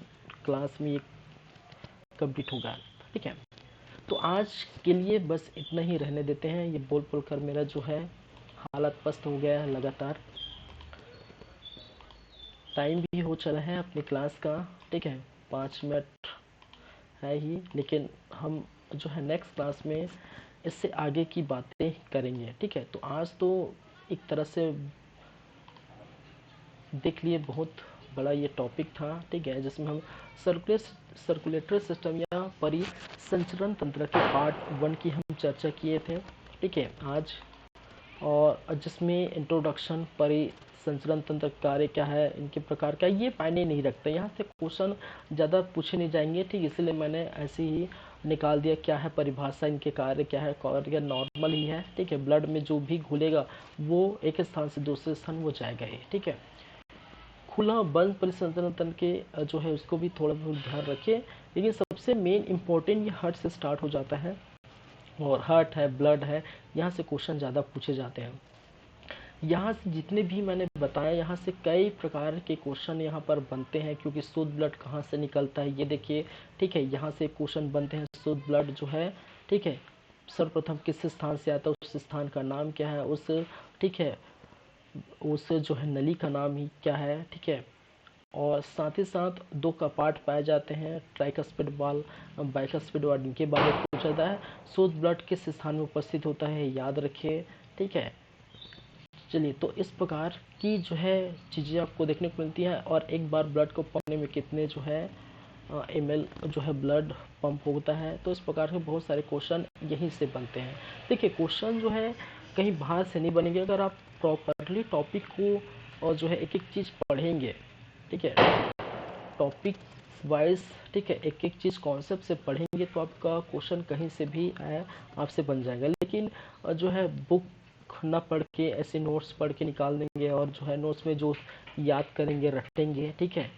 क्लास में ये कंप्लीट होगा, ठीक है। तो आज के लिए बस इतना ही रहने देते हैं। ये बोल बोल कर मेरा जो है हालत पस्त हो गया है लगातार। टाइम भी हो चला है अपनी क्लास का, ठीक है, 5 मिनट है ही, लेकिन हम जो है नेक्स्ट क्लास में इससे आगे की बातें करेंगे। ठीक है, तो आज तो एक तरह से देख लिए बहुत बड़ा ये टॉपिक था। ठीक है, जिसमें हम सर्कुलेटरी सिस्टम या परिसंचरण तंत्र के पार्ट 1 की हम चर्चा किए थे। ठीक है, आज और जिसमें इंट्रोडक्शन, परिसंचरण तंत्र कार्य क्या है, इनके प्रकार क्या, ये मायने नहीं रखते, यहाँ से क्वेश्चन ज़्यादा पूछे नहीं जाएंगे। ठीक, इसलिए मैंने ऐसे ही निकाल दिया क्या है परिभाषा, इनके कार्य क्या है, कार्य नॉर्मल ही है। ठीक है, ब्लड में जो भी घुलेगा वो एक स्थान से दूसरे स्थान वो जाएगा ही। ठीक है, खुला बंद परिसंचरण तंत्र के जो है उसको भी थोड़ा बहुत ध्यान रखिए, लेकिन सबसे मेन इम्पोर्टेंट ये हार्ट से स्टार्ट हो जाता है, और हार्ट है, ब्लड है, यहाँ से क्वेश्चन ज़्यादा पूछे जाते हैं। यहाँ से जितने भी मैंने बताया, यहाँ से कई प्रकार के क्वेश्चन यहाँ पर बनते हैं, क्योंकि शुद्ध ब्लड कहाँ से निकलता है ये देखिए। ठीक है, यहाँ से क्वेश्चन बनते हैं, शुद्ध ब्लड जो है, ठीक है, सर्वप्रथम किस स्थान से आता है, उस स्थान का नाम क्या है, उस, ठीक है, उस जो है नली का नाम ही क्या है। ठीक है, और साथ ही साथ दो कपाट पाए जाते हैं, ट्राइकस्पिड वाल, बाइकस्पिड वाल, इनके बारे में पूछा जाता है। शुद्ध ब्लड किस स्थान में उपस्थित होता है, याद रखिए। ठीक है, चलिए, तो इस प्रकार की जो है चीज़ें आपको देखने को मिलती है, और एक बार ब्लड को पंप करने में कितने जो है ml जो है ब्लड पंप होता है। तो इस प्रकार के बहुत सारे क्वेश्चन यहीं से बनते हैं। देखिए, क्वेश्चन जो है कहीं बाहर से नहीं बनेंगे, अगर आप प्रॉपरली टॉपिक को और जो है एक एक चीज़ पढ़ेंगे। ठीक है, टॉपिक वाइज, ठीक है, एक एक चीज़ कॉन्सेप्ट से पढ़ेंगे तो आपका क्वेश्चन कहीं से भी आपसे बन जाएगा। लेकिन जो है बुक ना पढ़ के ऐसे नोट्स पढ़ के निकाल देंगे, और जो है नोट्स में जो याद करेंगे रटेंगे। ठीक है,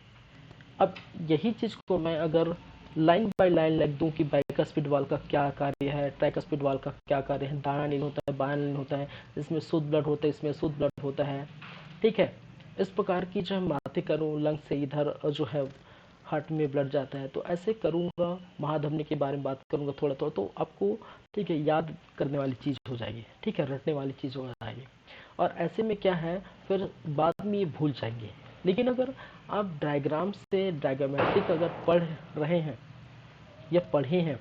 अब यही चीज़ को मैं अगर लाइन बाय लाइन लिख दूं कि बाइकस्पिड वाल का क्या कार्य है, ट्राइकस्पिड वाल का क्या कार्य है, दायां नील होता है, बायां नील होता है, इसमें शुद्ध ब्लड होता है, इसमें शुद्ध ब्लड होता है। ठीक है, इस प्रकार की जो है बातें करूँ, लंग से इधर जो है हार्ट में ब्लड जाता है, तो ऐसे करूँगा, महाधमनी के बारे में बात करूँगा थोड़ा थोड़ा, तो आपको, ठीक है, याद करने वाली चीज़ हो जाएगी। ठीक है, रटने वाली चीज़ हो जाएगी, और ऐसे में क्या है, फिर बाद में ये भूल जाएंगे। लेकिन अगर आप डायग्राम से डायग्रामेटिक अगर पढ़ रहे हैं या पढ़े हैं,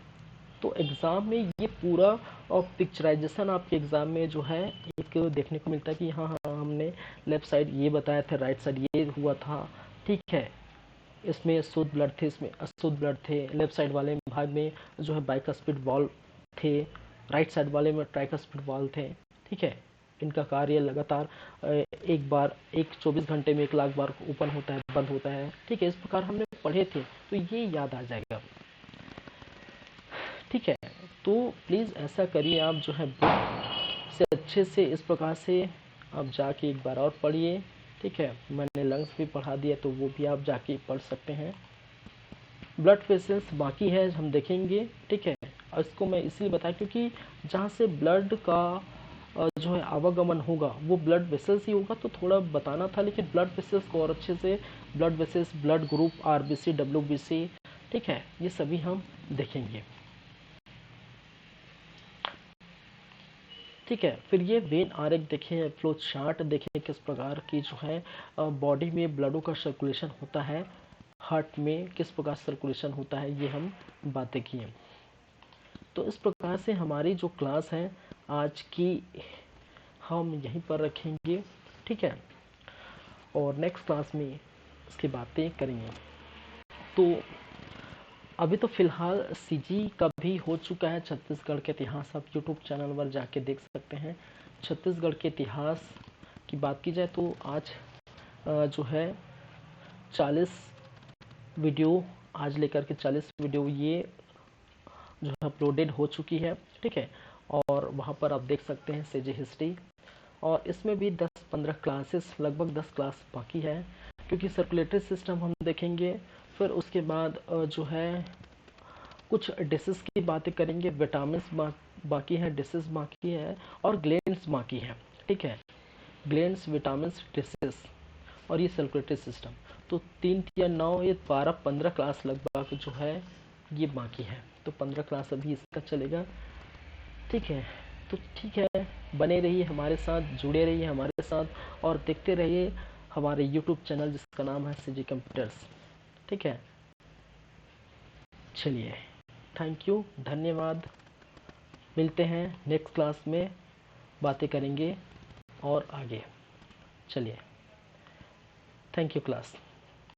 तो एग्ज़ाम में ये पूरा और पिक्चराइजेशन आपके एग्ज़ाम में जो है एक देखने को मिलता है कि हाँ हाँ, हमने लेफ़्ट साइड ये बताया था, राइट साइड ये हुआ था। ठीक है, इसमें शुद्ध ब्लड थे, इसमें अशुद्ध ब्लड थे, लेफ़्ट साइड वाले भाग में जो है बाइकस्पिड वाल्व थे, राइट साइड वाले में ट्राइकस्पिड वाल्व थे। ठीक है, इनका कार्य लगातार एक बार, एक 24 घंटे में 1 लाख बार ओपन होता है, बंद होता है। ठीक है, इस प्रकार हमने पढ़े थे, तो ये याद आ जाएगा। ठीक है, तो प्लीज़ ऐसा करिए, आप जो है बुक से अच्छे से इस प्रकार से आप जाके एक बार और पढ़िए। ठीक है, मैंने लंग्स भी पढ़ा दिया, तो वो भी आप जाके पढ़ सकते हैं। ब्लड वेसल्स बाकी है, हम देखेंगे। ठीक है, और इसको मैं इसलिए बताया क्योंकि जहाँ से ब्लड का जो है आवागमन होगा वो ब्लड वेसल्स ही होगा, तो थोड़ा बताना था। लेकिन ब्लड वेसल्स को और अच्छे से, blood vessels, blood group, RBC, WBC, ठीक है, ये सभी हम देखेंगे। ठीक है, फिर ये वेन आरेख देखें, फ्लो चार्ट देखें, किस प्रकार की जो है बॉडी में ब्लडों का सर्कुलेशन होता है, हार्ट में किस प्रकार सर्कुलेशन होता है, ये हम बातें किए। तो इस प्रकार से हमारी जो क्लास है आज की हम यहीं पर रखेंगे। ठीक है, और नेक्स्ट क्लास में इसकी बातें करेंगे। तो अभी तो फिलहाल सीजी का भी हो चुका है छत्तीसगढ़ के इतिहास, आप यूट्यूब चैनल पर जाके देख सकते हैं। छत्तीसगढ़ के इतिहास की बात की जाए तो आज जो है 40 वीडियो, आज लेकर के 40 वीडियो ये जो है अपलोडेड हो चुकी है। ठीक है, और वहाँ पर आप देख सकते हैं सीजी हिस्ट्री, और इसमें भी 10-15 क्लासेस, लगभग 10 क्लास बाकी है, क्योंकि सर्कुलेटरी सिस्टम हम देखेंगे। फिर उसके बाद जो है कुछ डिशेस की बातें करेंगे, विटामिन बाकी है, डिशेस बाकी है, और ग्लैंड्स बाकी है। ठीक है, ग्लैंड्स, विटामिन, डिशेस, और ये सर्कुलेटरी सिस्टम, तो 3 या 9, ये 12-15 क्लास लगभग जो है ये बाकी है। तो 15 क्लास अभी इसका चलेगा। ठीक है, तो ठीक है, बने रहिए हमारे साथ, जुड़े रहिए हमारे साथ, और देखते रहिए हमारे यूट्यूब चैनल जिसका नाम है सीजी कंप्यूटर्स। ठीक है, चलिए, थैंक यू, धन्यवाद। मिलते हैं नेक्स्ट क्लास में, बातें करेंगे और आगे। चलिए, थैंक यू क्लास।